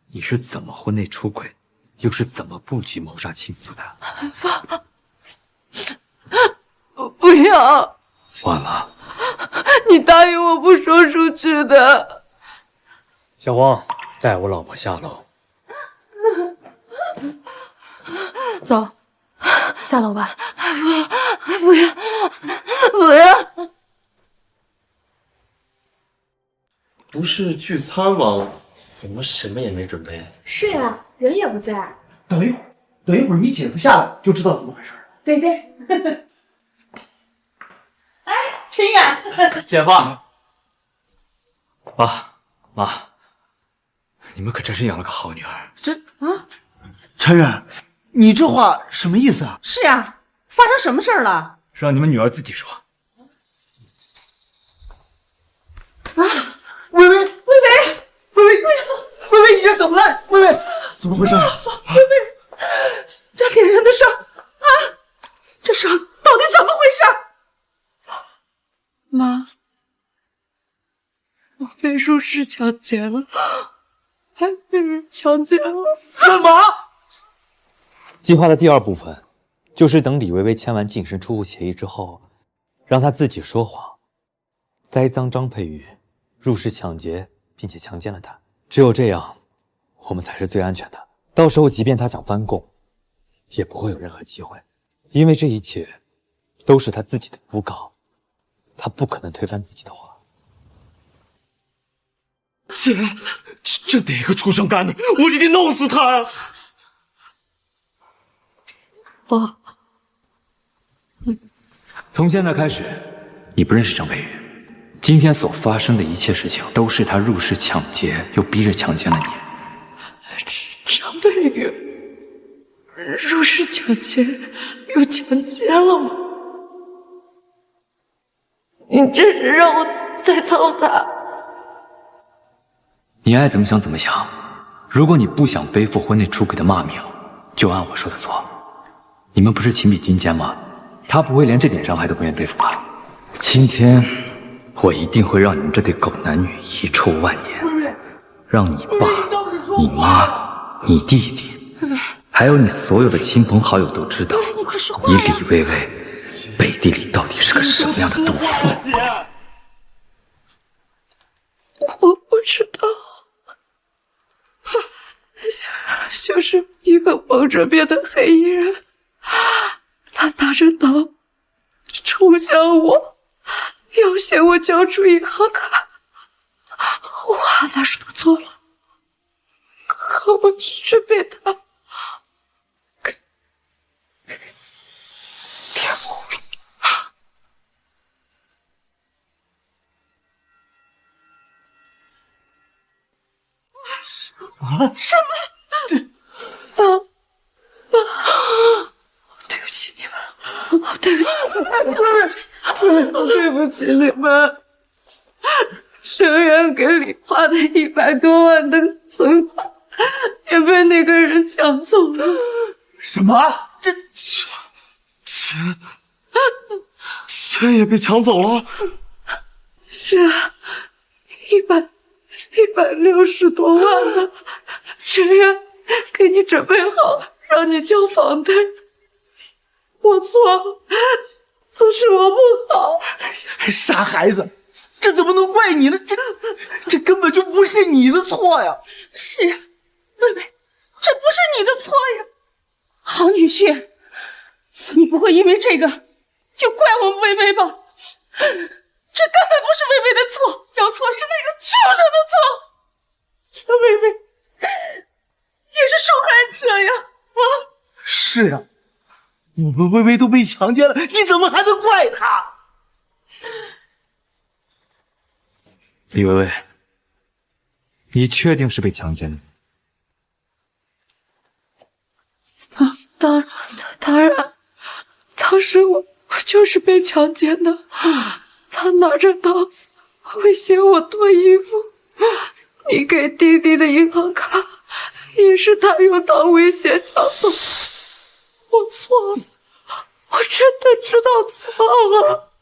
你是怎么婚内出轨，又是怎么布局谋杀亲夫的。爸，我不要。晚了，你答应我不说出去的。小黄，带我老婆下楼。走，下楼吧。不要，不要！不是聚餐吗？怎么什么也没准备？是呀，人也不在。等一会儿你姐夫下来就知道怎么回事了。对对。哎，陈远，姐夫，爸妈，你们可真是养了个好女儿。陈远，你这话什么意思啊？是呀，发生什么事儿了？让你们女儿自己说。微微，你这怎么了？微微，怎么回事？这脸上的伤啊，这伤到底怎么回事？妈，我被入室抢劫了，还被人强奸了。什么？计划的第二部分，就是等李薇薇签完净身出户协议之后，让她自己说谎，栽赃张佩玉入室抢劫，并且强奸了她。只有这样，我们才是最安全的。到时候，即便她想翻供，也不会有任何机会，因为这一切都是她自己的诬告，她不可能推翻自己的话。姐，这哪个畜生干的？我一定弄死他呀！我，从现在开始，你不认识张佩玉。今天所发生的一切事情，都是他入室抢劫，又逼着强奸了你。张佩玉入室抢劫又强奸了我，你这是让我栽赃他。你爱怎么想怎么想。如果你不想背负婚内出轨的骂名，就按我说的做。你们不是情比金坚吗？他不会连这点伤害都不愿背负吧？今天我一定会让你们这对狗男女遗臭万年，让你爸、你妈、你弟弟，还有你所有的亲朋好友都知道，你李薇薇背地里到底是个什么样的毒妇。我不知道，就是一个蒙着面的黑衣人，他拿着刀冲向我，要挟我交出银行卡。我按他说的做了，可我却被他给玷污了。什么？妈，对不起你们，对不起，对不起你们。生源给李花的100多万的存款也被那个人抢走了。什么？这钱也被抢走了？是啊，160多万呢。生源给你准备好，让你交房贷。我错了，都是我不好。傻孩子，这怎么能怪你呢？这根本就不是你的错呀！是呀，妹妹，这不是你的错呀。好女婿，你不会因为这个就怪我们薇薇吧？这根本不是薇薇的错，有错是那个畜生的错。那薇薇也是受害者呀！啊，是呀，我们薇薇都被强奸了，你怎么还能怪她？李薇薇，你确定是被强奸的？当然，当时我就是被强奸的。他拿着刀威胁我脱衣服，你给弟弟的银行卡也是他用刀威胁抢走。我错了，我真的知道错了。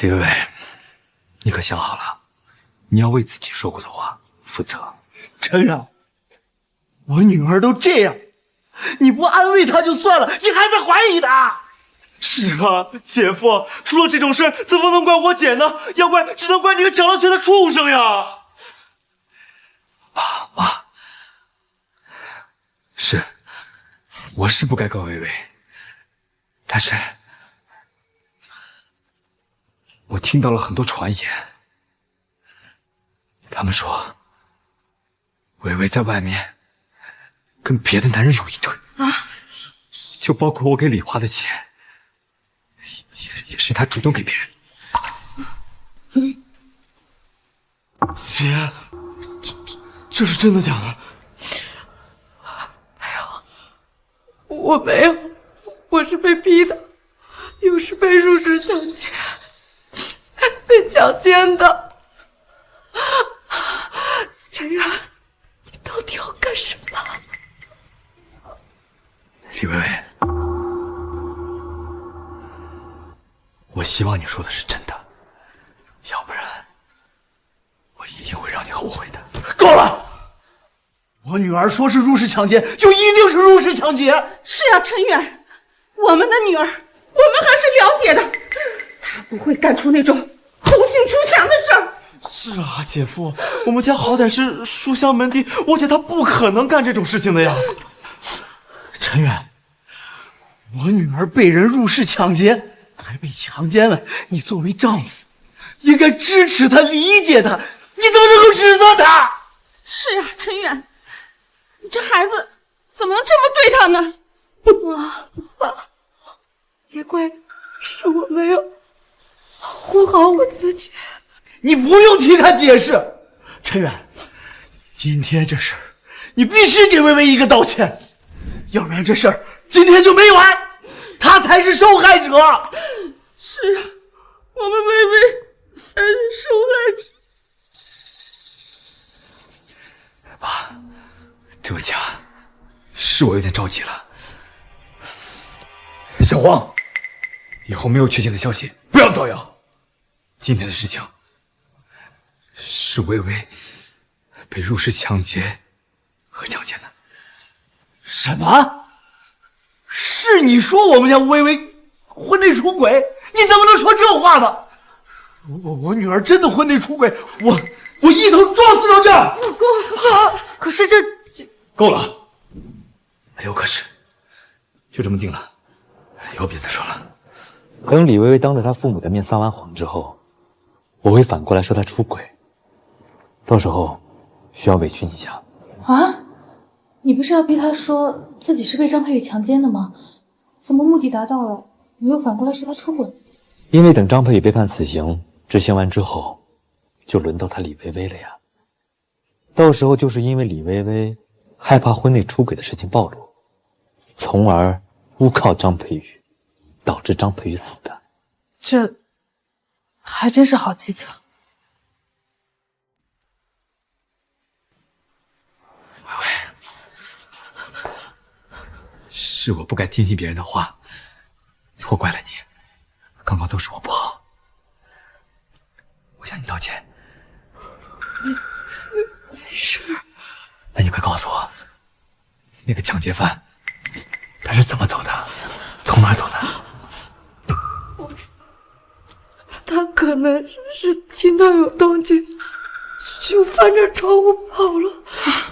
李薇薇，你可想好了，你要为自己说过的话负责。陈然，我女儿都这样，你不安慰她就算了，你还在怀疑她。是啊，姐夫，出了这种事怎么能怪我姐呢？要怪只能怪那个抢了权的畜生呀！爸妈，是，我是不该告薇薇，但是我听到了很多传言，他们说薇薇在外面跟别的男人有一腿啊，就包括我给李华的钱，也是她主动给别人。姐，这是真的假的？我没有，我是被逼的，又是被入室抢劫，被强奸的。陈远，你到底要干什么？李薇薇，我希望你说的是真的，要不然我一定会让你后悔的。够了！我女儿说是入室抢劫，就一定是入室抢劫。是啊，陈远，我们的女儿，我们还是了解的，她不会干出那种红杏出墙的事儿。是啊，姐夫，我们家好歹是书香门第，我姐她不可能干这种事情的呀。陈远，我女儿被人入室抢劫，还被强奸了，你作为丈夫，应该支持她、理解她，你怎么能够指责她？是啊，陈远，你这孩子怎么能这么对她呢？爸，别怪是我没有护好我自己。你不用替她解释，陈远，今天这事儿，你必须给薇薇一个道歉，要不然这事儿今天就没完，她才是受害者。是啊，我们薇薇才是受害者。爸，对不起啊，是我有点着急了。小黄，以后没有确切的消息不要造谣。今天的事情是薇薇被入室抢劫和强奸的。什么？是你说我们家薇薇婚内出轨？你怎么能说这话呢？如果我女儿真的婚内出轨，我一头撞死到这儿！老公，可是这够了，没有可是，就这么定了，以后别再说了。等李薇薇当着她父母的面撒完谎之后，我会反过来说她出轨，到时候需要委屈你一下。啊？你不是要逼他说自己是被张佩宇强奸的吗？怎么目的达到了，你又反过来说他出轨？因为等张佩宇被判死刑，执行完之后，就轮到他李薇薇了呀。到时候就是因为李薇薇害怕婚内出轨的事情暴露，从而诬告张佩宇，导致张佩宇死的。这还真是好计策。是我不该听信别人的话，错怪了你。刚刚都是我不好，我向你道歉。没事。那你快告诉我，那个抢劫犯他是怎么走的？从哪儿走的？他可能是听到有动静，就翻着窗户跑了，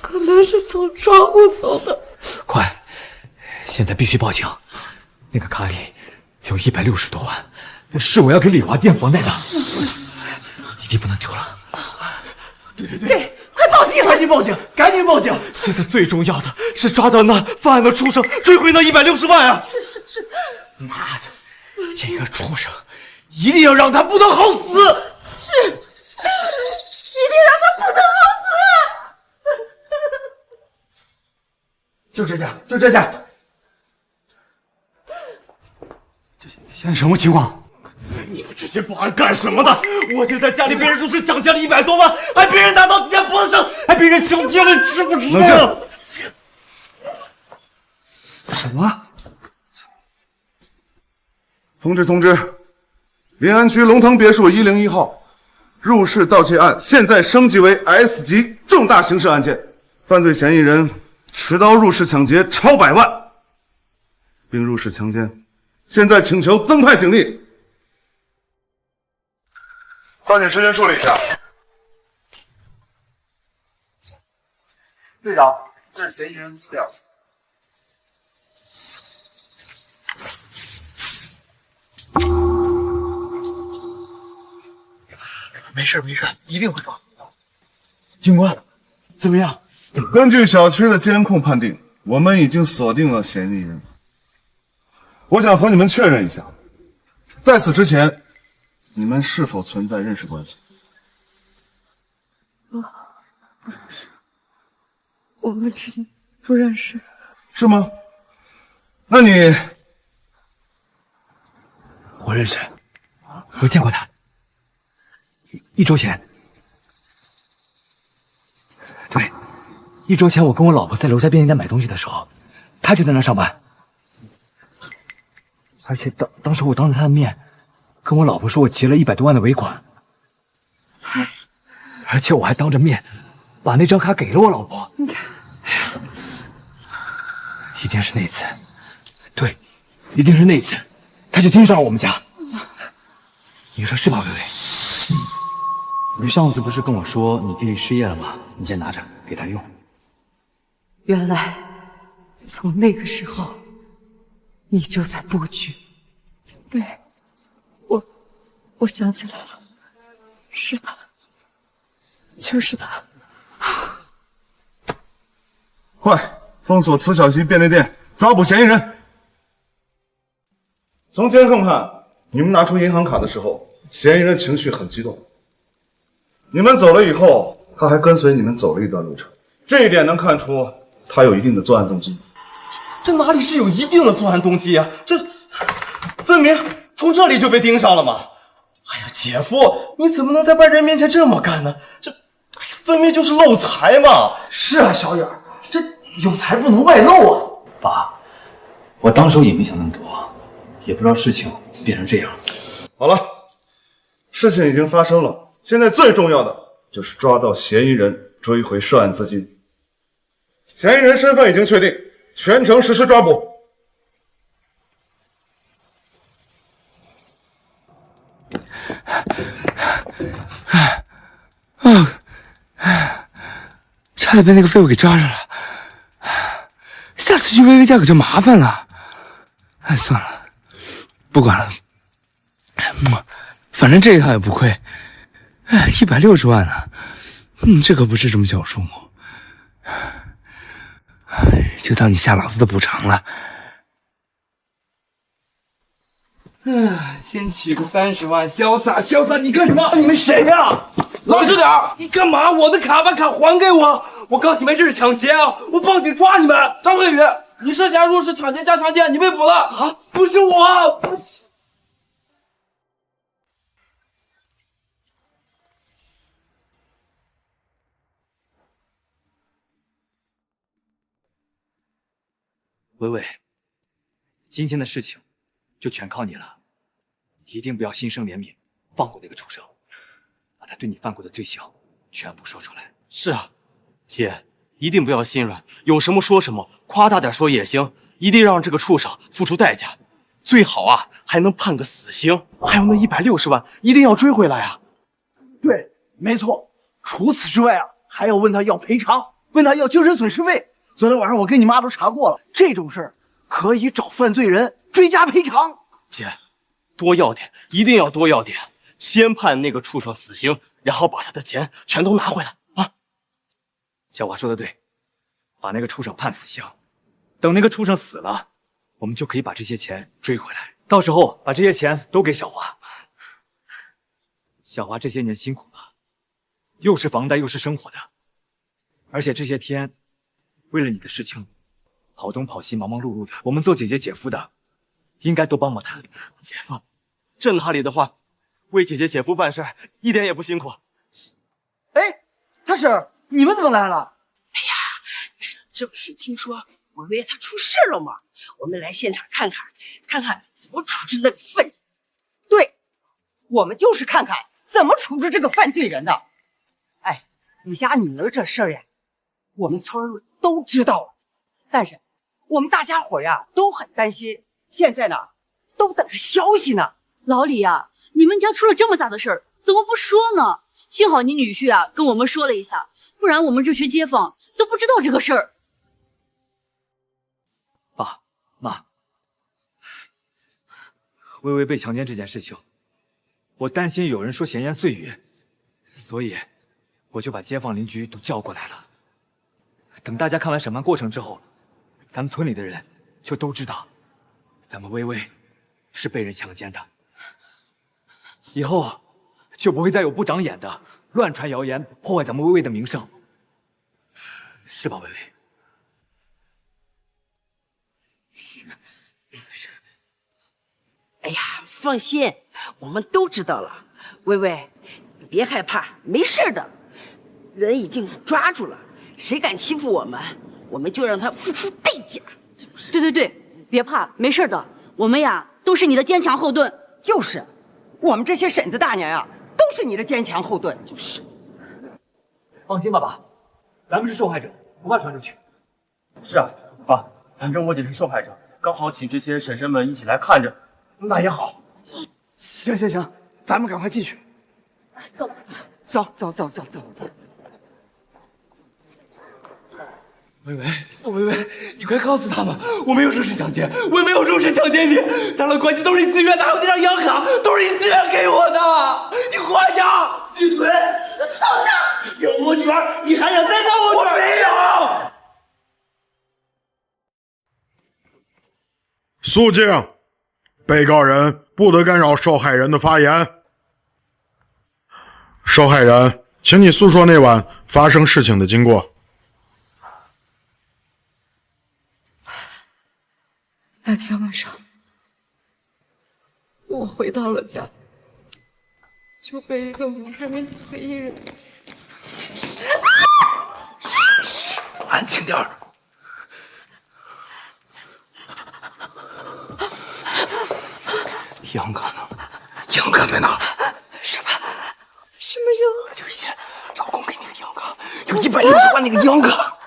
可能是从窗户走的。快！现在必须报警！那个卡里有160多万，是我要给李华垫房贷的，一定不能丢了。对，快报警！赶紧报警！赶紧报警！现在最重要的是抓到那犯案的畜生，追回那160万啊！是，妈的，这个畜生，一定要让他不得好死！是，一定让他不得好死！就这家，就这家。现在什么情况？你们这些保安干什么的？我姐在家里被人入室抢劫了100多万，还被人拿刀抵在脖子上，还被人强奸了，知不知道？冷静！什么？通知！临安区龙腾别墅101号入室盗窃案现在升级为 S 级重大刑事案件，犯罪嫌疑人持刀入室抢劫超100万，并入室强奸。现在请求增派警力，抓紧时间处理一下。队长，这是嫌疑人资料。没事没事，一定会抓。警官，怎么样？根据小区的监控判定，我们已经锁定了嫌疑人。我想和你们确认一下，在此之前，你们是否存在认识关系？不认识，我们之间不认识。是吗？那你……我认识，我见过他。1周前，对，1周前我跟我老婆在楼下便利店买东西的时候，他就在那上班。而且当时我当着他的面，跟我老婆说我结了100多万的尾款，而且我还当着面把那张卡给了我老婆。你看，一定是那次，对，一定是那次，他就盯上了我们家。你说是吧，薇薇？你上次不是跟我说你弟弟失业了吗？你先拿着给他用。原来从那个时候，你就在布局。对，我想起来了，是他，就是他。快封锁此小区便利店，抓捕嫌疑人。从监控看，你们拿出银行卡的时候，嫌疑人情绪很激动。你们走了以后，他还跟随你们走了一段路程，这一点能看出他有一定的作案动机。这哪里是有一定的作案动机啊？这分明从这里就被盯上了嘛！哎呀，姐夫，你怎么能在外人面前这么干呢？这，哎呀，分明就是漏财嘛！是啊，小远，这有财不能外露啊！爸，我当时也没想那么多，也不知道事情变成这样。好了，事情已经发生了。现在最重要的就是抓到嫌疑人，追回涉案资金。嫌疑人身份已经确定，全程实施抓捕。差点被那个废物给抓着了，下次去薇薇家可就麻烦了。哎，算了，不管了，反正这一趟也不亏。哎，160万呢，这可不是什么小数目，就当你下老子的补偿了。先取个30万，潇洒潇洒，你干什么？你们谁呀？老实点！你干嘛？我的卡把卡还给我！我告诉你们这是抢劫啊！我报警抓你们！张慧宇，你涉嫌入室抢劫加强奸，你被捕了啊！不是我，不是。薇薇，今天的事情就全靠你了，一定不要心生怜悯，放过那个畜生，把他对你犯过的罪行全部说出来。是啊，姐，一定不要心软，有什么说什么，夸大点说也行，一定让这个畜生付出代价，最好啊还能判个死刑，还有那160万一定要追回来啊！对，没错。除此之外啊，还要问他要赔偿，问他要精神损失费。昨天晚上我跟你妈都查过了，这种事儿可以找犯罪人追加赔偿。姐，多要点，一定要多要点，先判那个畜生死刑，然后把他的钱全都拿回来啊！小华说的对，把那个畜生判死刑，等那个畜生死了，我们就可以把这些钱追回来，到时候把这些钱都给小华。小华这些年辛苦了，又是房贷又是生活的，而且这些天为了你的事情跑东跑西忙忙碌碌的，我们做姐姐姐夫的应该多帮帮他。姐夫，这哪里的话，为姐姐姐夫办事一点也不辛苦。哎，大婶，你们怎么来了？哎呀，这不是听说薇薇她出事了吗？我们来现场看看怎么处置那个犯人。对，我们就是看看怎么处置这个犯罪人的。哎，你家女儿这事儿呀，我们村儿都知道了，但是我们大家伙呀都很担心，现在呢都等着消息呢。老李呀，你们家出了这么大的事儿，怎么不说呢？幸好你女婿啊跟我们说了一下，不然我们这群街坊都不知道这个事儿。爸妈，微微被强奸这件事情，我担心有人说闲言碎语，所以我就把街坊邻居都叫过来了。等大家看完审判过程之后，咱们村里的人就都知道，咱们微微是被人强奸的。以后就不会再有不长眼的乱传谣言，破坏咱们微微的名声，是吧，微微？是。哎呀，放心，我们都知道了。微微，你别害怕，没事的，人已经抓住了，谁敢欺负我们，我们就让他付出代价。对，别怕，没事的，我们呀都是你的坚强后盾。就是。我们这些婶子大娘呀，都是你的坚强后盾。就是，放心吧，爸，咱们是受害者，不怕传出去。是啊，爸，反正我姐是受害者，刚好请这些婶婶们一起来看着，那也好。行，咱们赶快进去。走。微微，你快告诉他们，我没有入室强奸，我也没有入室强奸你，咱俩的关系都是你自愿，哪有那张银行卡都是你自愿给我的，你快点！闭嘴！畜生！有我女儿，你还想再当我女儿？我没有。肃静！被告人不得干扰受害人的发言。受害人，请你诉说那晚发生事情的经过。那天晚上，我回到了家，就被一个蒙着面的黑衣人。安静点儿。银行卡呢？银行卡在哪？什么银行？就以前老公给你的银行卡，有160万那个银行卡。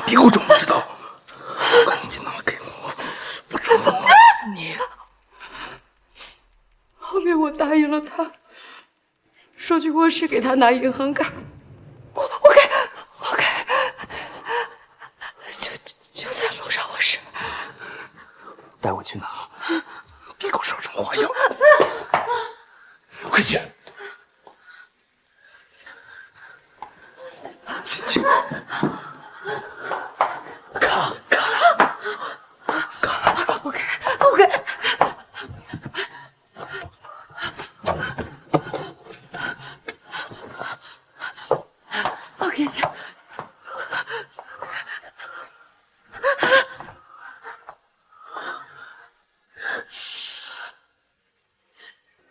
别给我装不知道。赶紧拿给我，不然我弄死你！后面我答应了他，说去卧室给他拿银行卡。我给，就在楼上卧室。带我去拿，别给我耍什么花样！快去！进去。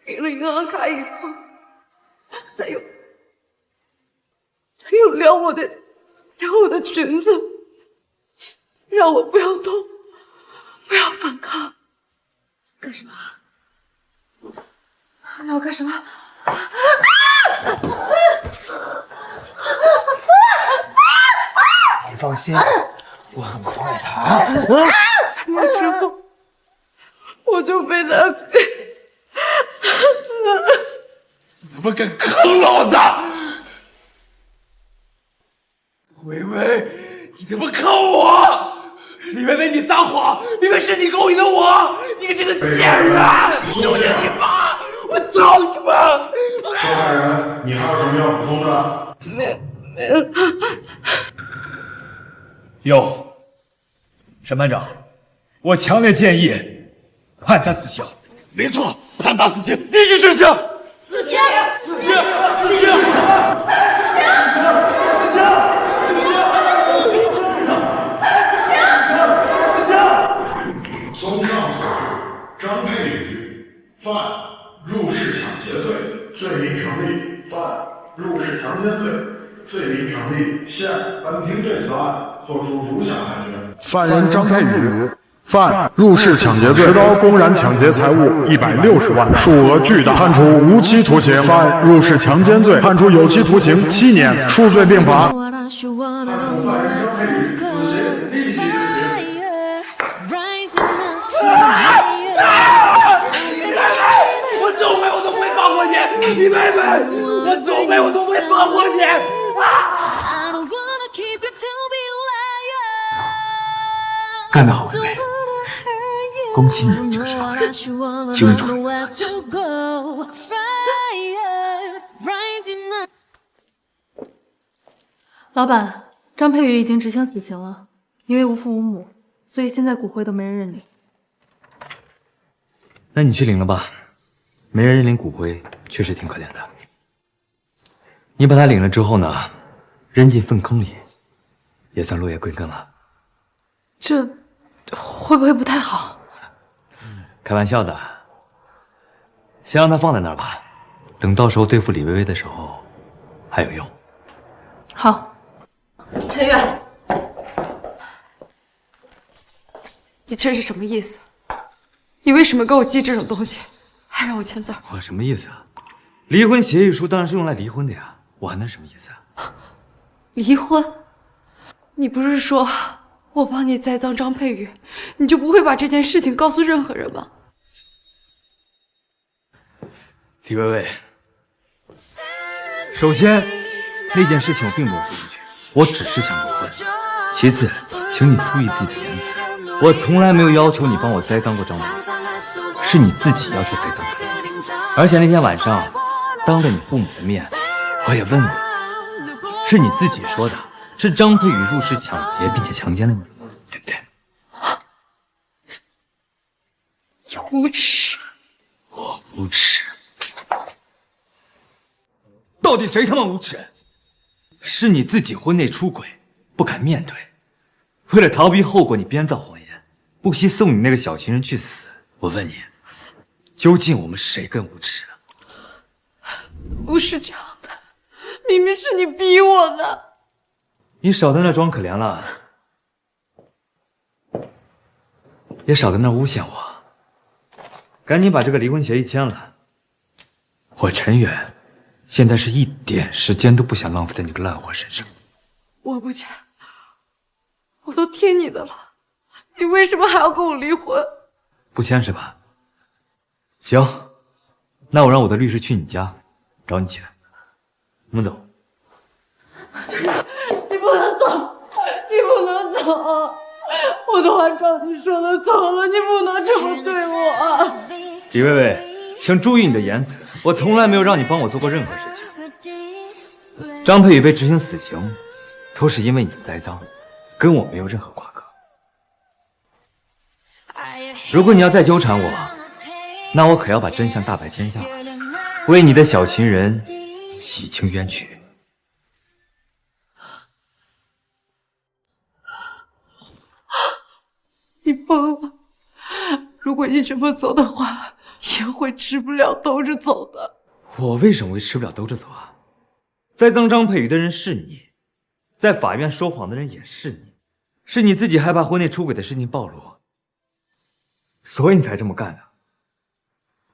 给了银行卡以后，他又撩我的裙子，让我不要动，不要反抗。干什么？让我干什么？你放心，我很快的。3年之后，我就被他你他妈敢坑老子！微微，你他妈坑我！李微微，你撒谎！明明是你勾引的我！你个这个贱人！都是你妈！我操你妈！受害人，你还有什么要补充的？没有。有，审判长，我强烈建议判他死刑。没错，判他死刑，立即执行。死刑！死刑！死刑！综上所述，张佩宇犯入室抢劫罪，罪名成立；犯入室强奸罪，罪名成立。现本庭对此案作出如下判决：犯人张佩宇犯入室抢劫罪，持刀公然抢劫财物160万，数额巨大，判处无期徒刑；犯入室强奸罪，判处有期徒刑7年，数罪并罚。犯人张佩宇死刑立即执行。我都没放过你！你李薇薇，我走没我都会放过你！干得好，薇薇！恭喜你们这个商人精准了。老板，张佩宇已经执行死刑了，因为无父无母，所以现在骨灰都没人认领。那你去领了吧，没人认领骨灰，确实挺可怜的。你把他领了之后呢，扔进粪坑里，也算落叶归根了。这会不会不太好？开玩笑的，先让他放在那儿吧，等到时候对付李薇薇的时候还有用。好。陈远，你这是什么意思？你为什么给我寄这种东西，还让我签字？我什么意思啊？离婚协议书当然是用来离婚的呀，我还能什么意思啊？离婚？你不是说我帮你栽赃张佩宇，你就不会把这件事情告诉任何人吗？李薇薇，首先那件事情我并没有说出去，我只是想离婚。其次，请你注意自己的言辞，我从来没有要求你帮我栽赃过张佩宇，是你自己要去栽赃的。而且那天晚上，当着你父母的面，我也问过你，是你自己说的，是张佩宇入室抢劫并且强奸了你，对不对？你无耻！我无耻。到底谁他妈无耻？是你自己婚内出轨，不敢面对，为了逃避后果，你编造谎言，不惜送你那个小情人去死。我问你，究竟我们谁更无耻啊？不是这样的，明明是你逼我的。你少在那装可怜了，也少在那诬陷我。赶紧把这个离婚协议签了。我陈远现在是一点时间都不想浪费在你个烂货身上。我不签，我都听你的了，你为什么还要跟我离婚？不签是吧？行，那我让我的律师去你家找你签。我们走。你不能走，你不能走，我都按照你说的走了，你不能这么对我。李薇薇，请注意你的言辞，我从来没有让你帮我做过任何事情。张佩宇被执行死刑，都是因为你栽赃，跟我没有任何瓜葛。如果你要再纠缠我，那我可要把真相大白天下了，为你的小情人洗清冤屈。你疯了！如果你这么做的话，也会吃不了兜着走的。我为什么会吃不了兜着走啊？栽赃张佩宇的人是你，在法院说谎的人也是你，是你自己害怕婚内出轨的事情暴露，所以你才这么干的。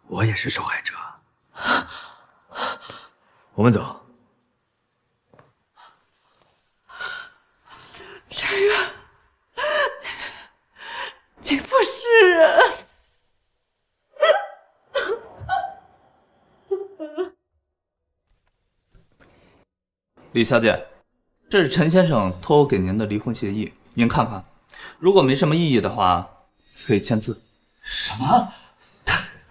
我也是受害者。我们走。陈远，你不是人。李小姐，这是陈先生托我给您的离婚协议，您看看，如果没什么异议的话，可以签字。什么？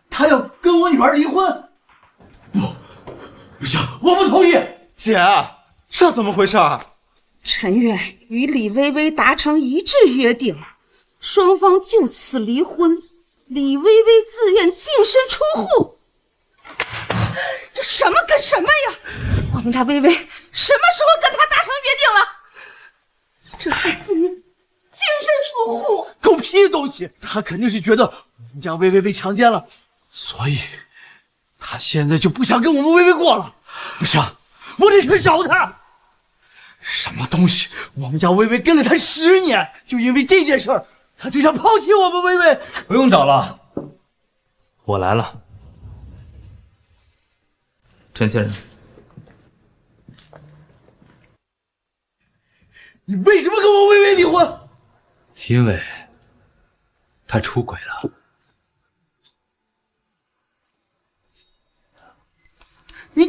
他要跟我女儿离婚？不行，我不同意。姐，这怎么回事啊？陈远与李薇薇达成一致约定，双方就此离婚。李薇薇自愿净身出户，这什么跟什么呀？我们家薇薇什么时候跟他达成约定了？这还自愿净身出户？狗屁东西！他肯定是觉得我们家薇薇被强奸了，所以他现在就不想跟我们薇薇过了。不行，我得去找他。什么东西？我们家薇薇跟了他10年，就因为这件事儿，他就想抛弃我们薇薇。不用找了，我来了。陈先生，你为什么跟我薇薇离婚？因为他出轨了。你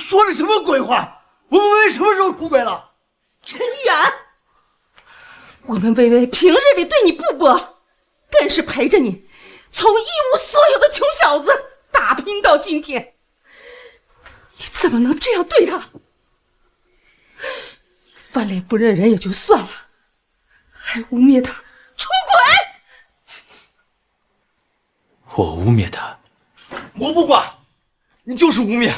说的什么鬼话？我们薇薇什么时候出轨了？陈远，我们薇薇平日里对你不薄，更是陪着你从一无所有的穷小子打拼到今天，你怎么能这样对她？翻脸不认人也就算了，还污蔑她出轨。我污蔑她？我不管，你就是污蔑。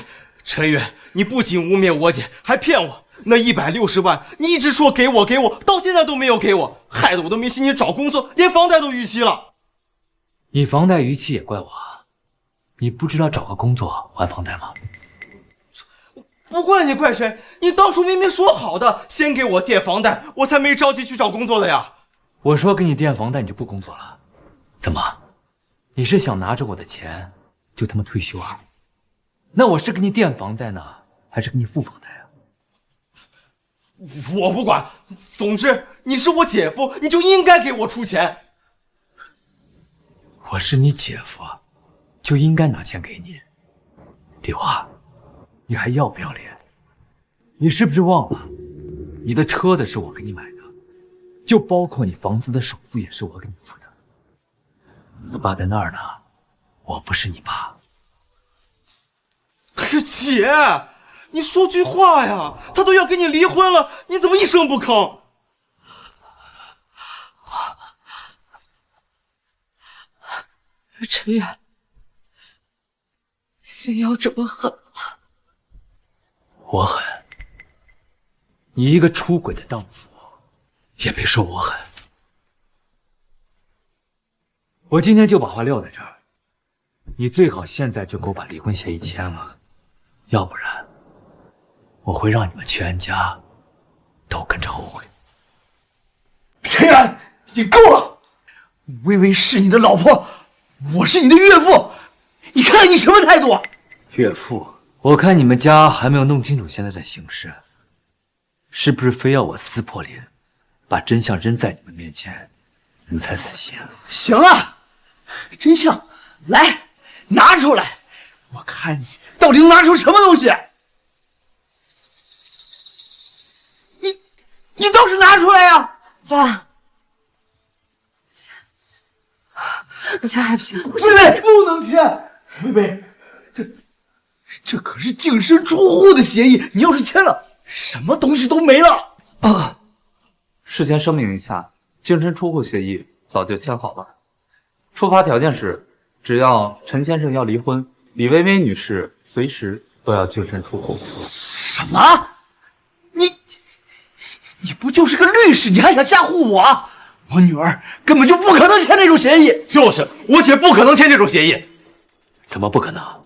陈远，你不仅污蔑我姐，还骗我。那160万，你一直说给我，到现在都没有给我，害得我都没心情找工作，连房贷都逾期了。你房贷逾期也怪我，你不知道找个工作还房贷吗？不怪你怪谁？你当初明明说好的，先给我垫房贷，我才没着急去找工作的呀。我说给你垫房贷，你就不工作了？怎么？你是想拿着我的钱就他妈退休啊？那我是给你垫房贷呢，还是给你付房贷啊？我不管，总之你是我姐夫，你就应该给我出钱。我是你姐夫，就应该拿钱给你。丽华，你还要不要脸？你是不是忘了，你的车子是我给你买的，就包括你房子的首付也是我给你付的。爸在那儿呢，我不是你爸。哎呀，姐，你说句话呀！他都要跟你离婚了，你怎么一声不吭？陈远，非要这么狠吗？我狠？你一个出轨的荡妇，也别说我狠。我今天就把话撂在这儿，你最好现在就给我把离婚协议签了。要不然，我会让你们全家都跟着后悔。陈远，你够了！薇薇是你的老婆，我是你的岳父，你看看你什么态度啊！岳父，我看你们家还没有弄清楚现在的形势，是不是非要我撕破脸，把真相扔在你们面前，你们才死心啊？行啊，真相来拿出来，我看你到底能拿出什么东西？你倒是拿出来呀！爸，我家还不行。薇薇不能签，薇薇，这可是净身出户的协议，你要是签了，什么东西都没了。事先声明一下，净身出户协议早就签好了，出发条件是，只要陈先生要离婚，李薇薇女士随时都要净身出户。什么？你不就是个律师，你还想吓唬我？我女儿根本就不可能签这种协议。就是，我姐不可能签这种协议。怎么不可能？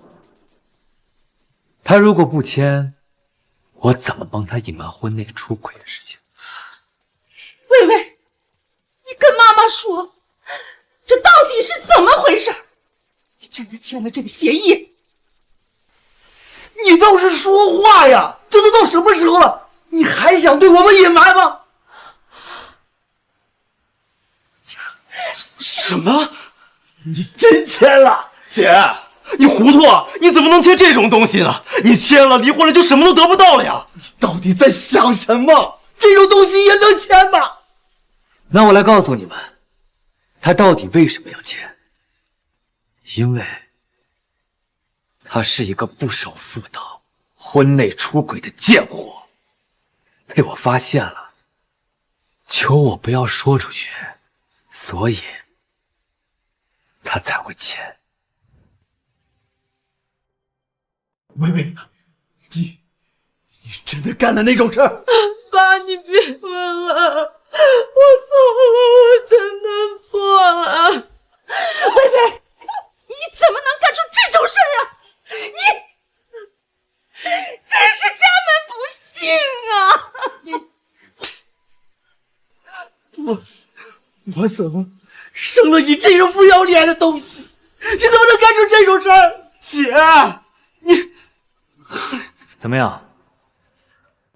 她如果不签，我怎么帮她隐瞒婚内出轨的事情？薇薇，你跟妈妈说，这到底是怎么回事？你真的签了这个协议？你倒是说话呀！这都到什么时候了，你还想对我们隐瞒吗？什么？你真签了？姐，你糊涂啊！你怎么能签这种东西呢？你签了，离婚了就什么都得不到了呀！你到底在想什么？这种东西也能签吗？那我来告诉你们，他到底为什么要签？因为他是一个不守妇道、婚内出轨的贱货，被我发现了，求我不要说出去，所以他才会签。薇薇，你真的干了那种事儿？爸，你别问了，我错了，我真的错了。薇薇，你怎么能干出这种事儿啊？你真是家门不幸啊！我怎么生了你这种不要脸的东西？你怎么能干出这种事儿？姐，你怎么样？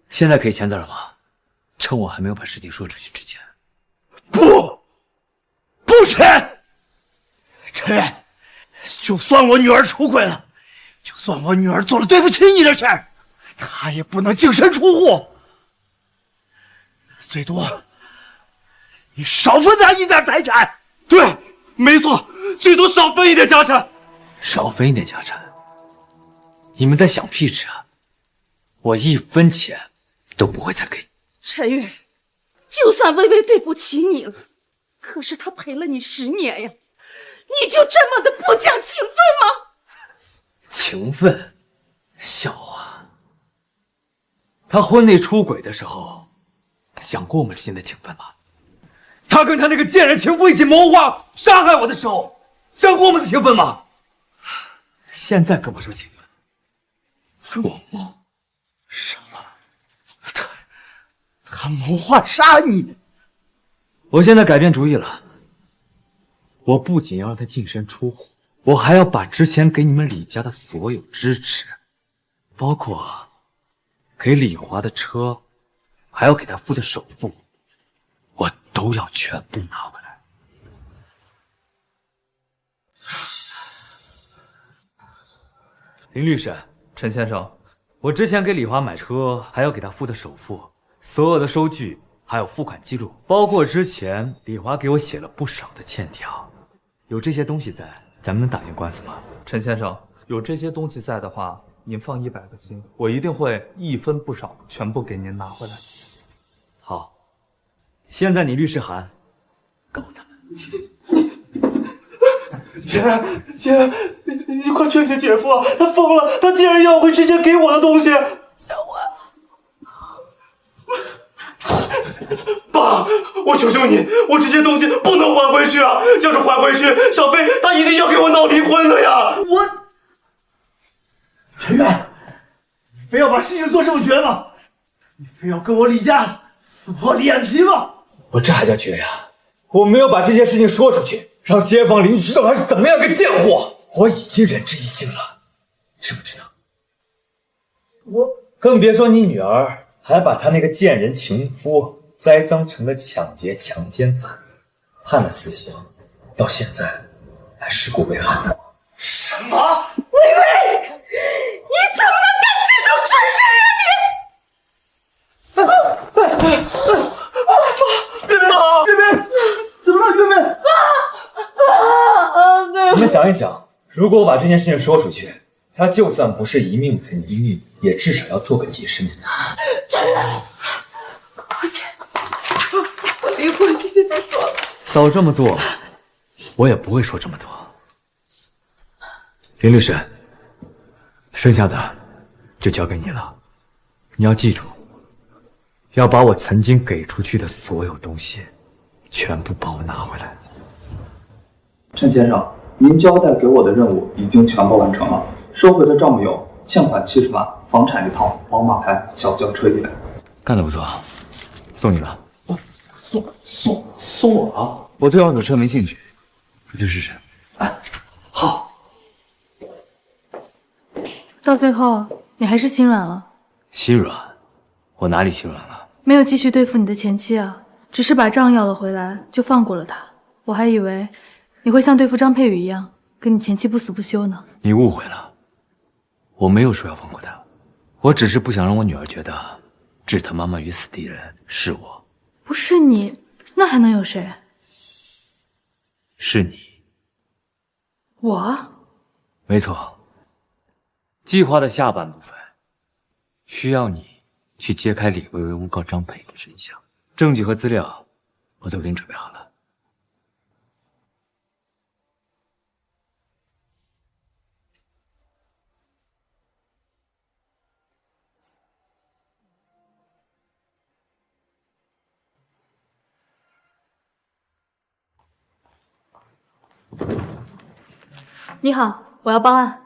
现在可以签字了吗？趁我还没有把事情说出去之前。不签！陈远，就算我女儿出轨了，就算我女儿做了对不起你的事儿，他也不能净身出户，最多你少分他一点财产。对，没错，最多少分一点家产。少分一点家产？你们在想屁吃啊！我1分钱都不会再给你。陈远，就算微微对不起你了，可是他陪了你10年呀，你就这么的不讲情分吗？情分？笑话！他婚内出轨的时候，想过我们之间的情分吗？他跟他那个贱人情妇一起谋划杀害我的时候，想过我们的情分吗？现在跟我说情分，做梦！什么？他谋划杀你？我现在改变主意了，我不仅要让他净身出户，我还要把之前给你们李家的所有支持，包括给李华的车，还要给他付的首付，我都要全部拿回来。林律师，陈先生，我之前给李华买车，还要给他付的首付，所有的收据还有付款记录，包括之前李华给我写了不少的欠条，有这些东西在，咱们能打赢官司吗？陈先生，有这些东西在的话，您放100个心，我一定会1分不少全部给您拿回来。好，现在你律师函告他们。姐，你快劝劝姐夫啊！他疯了，他竟然要回之前给我的东西。小花，爸，我求求你，我这些东西不能还回去啊！要是还回去，小飞他一定要给我闹离婚的呀！陈远，你非要把事情做这么绝吗？你非要跟我李家撕破脸皮吗？我这还叫绝呀？我没有把这件事情说出去，让街坊邻居知道他是怎么样个贱货，我已经仁至义尽了，知不知道？我更别说你女儿还把他那个贱人情夫栽赃成了抢劫强奸犯，判了死刑，到现在还尸骨未寒呢。什么？微微，你怎么能干这种蠢事啊你！月明，怎么了？月明，你们想一想，如果我把这件事情说出去，他就算不是一命赔一命，也至少要做个几十年的。真的，我离婚，你别再说了。早这么做，我也不会说这么多。林律师，剩下的就交给你了。你要记住，要把我曾经给出去的所有东西，全部帮我拿回来。陈先生，您交代给我的任务已经全部完成了，收回的账目有欠款70万、房产1套、宝马牌、小轿车1辆。干得不错，送你了。送我了？我对二手车没兴趣，出去试试。好。到最后，你还是心软了。心软？我哪里心软了？没有继续对付你的前妻啊，只是把账要了回来，就放过了他。我还以为你会像对付张佩宇一样，跟你前妻不死不休呢。你误会了，我没有说要放过他，我只是不想让我女儿觉得置她妈妈于死地人是我。不是你，那还能有谁？是你。我？没错。计划的下半部分，需要你去揭开李薇薇诬告张佩宇的真相，证据和资料我都给你准备好了。你好，我要报案。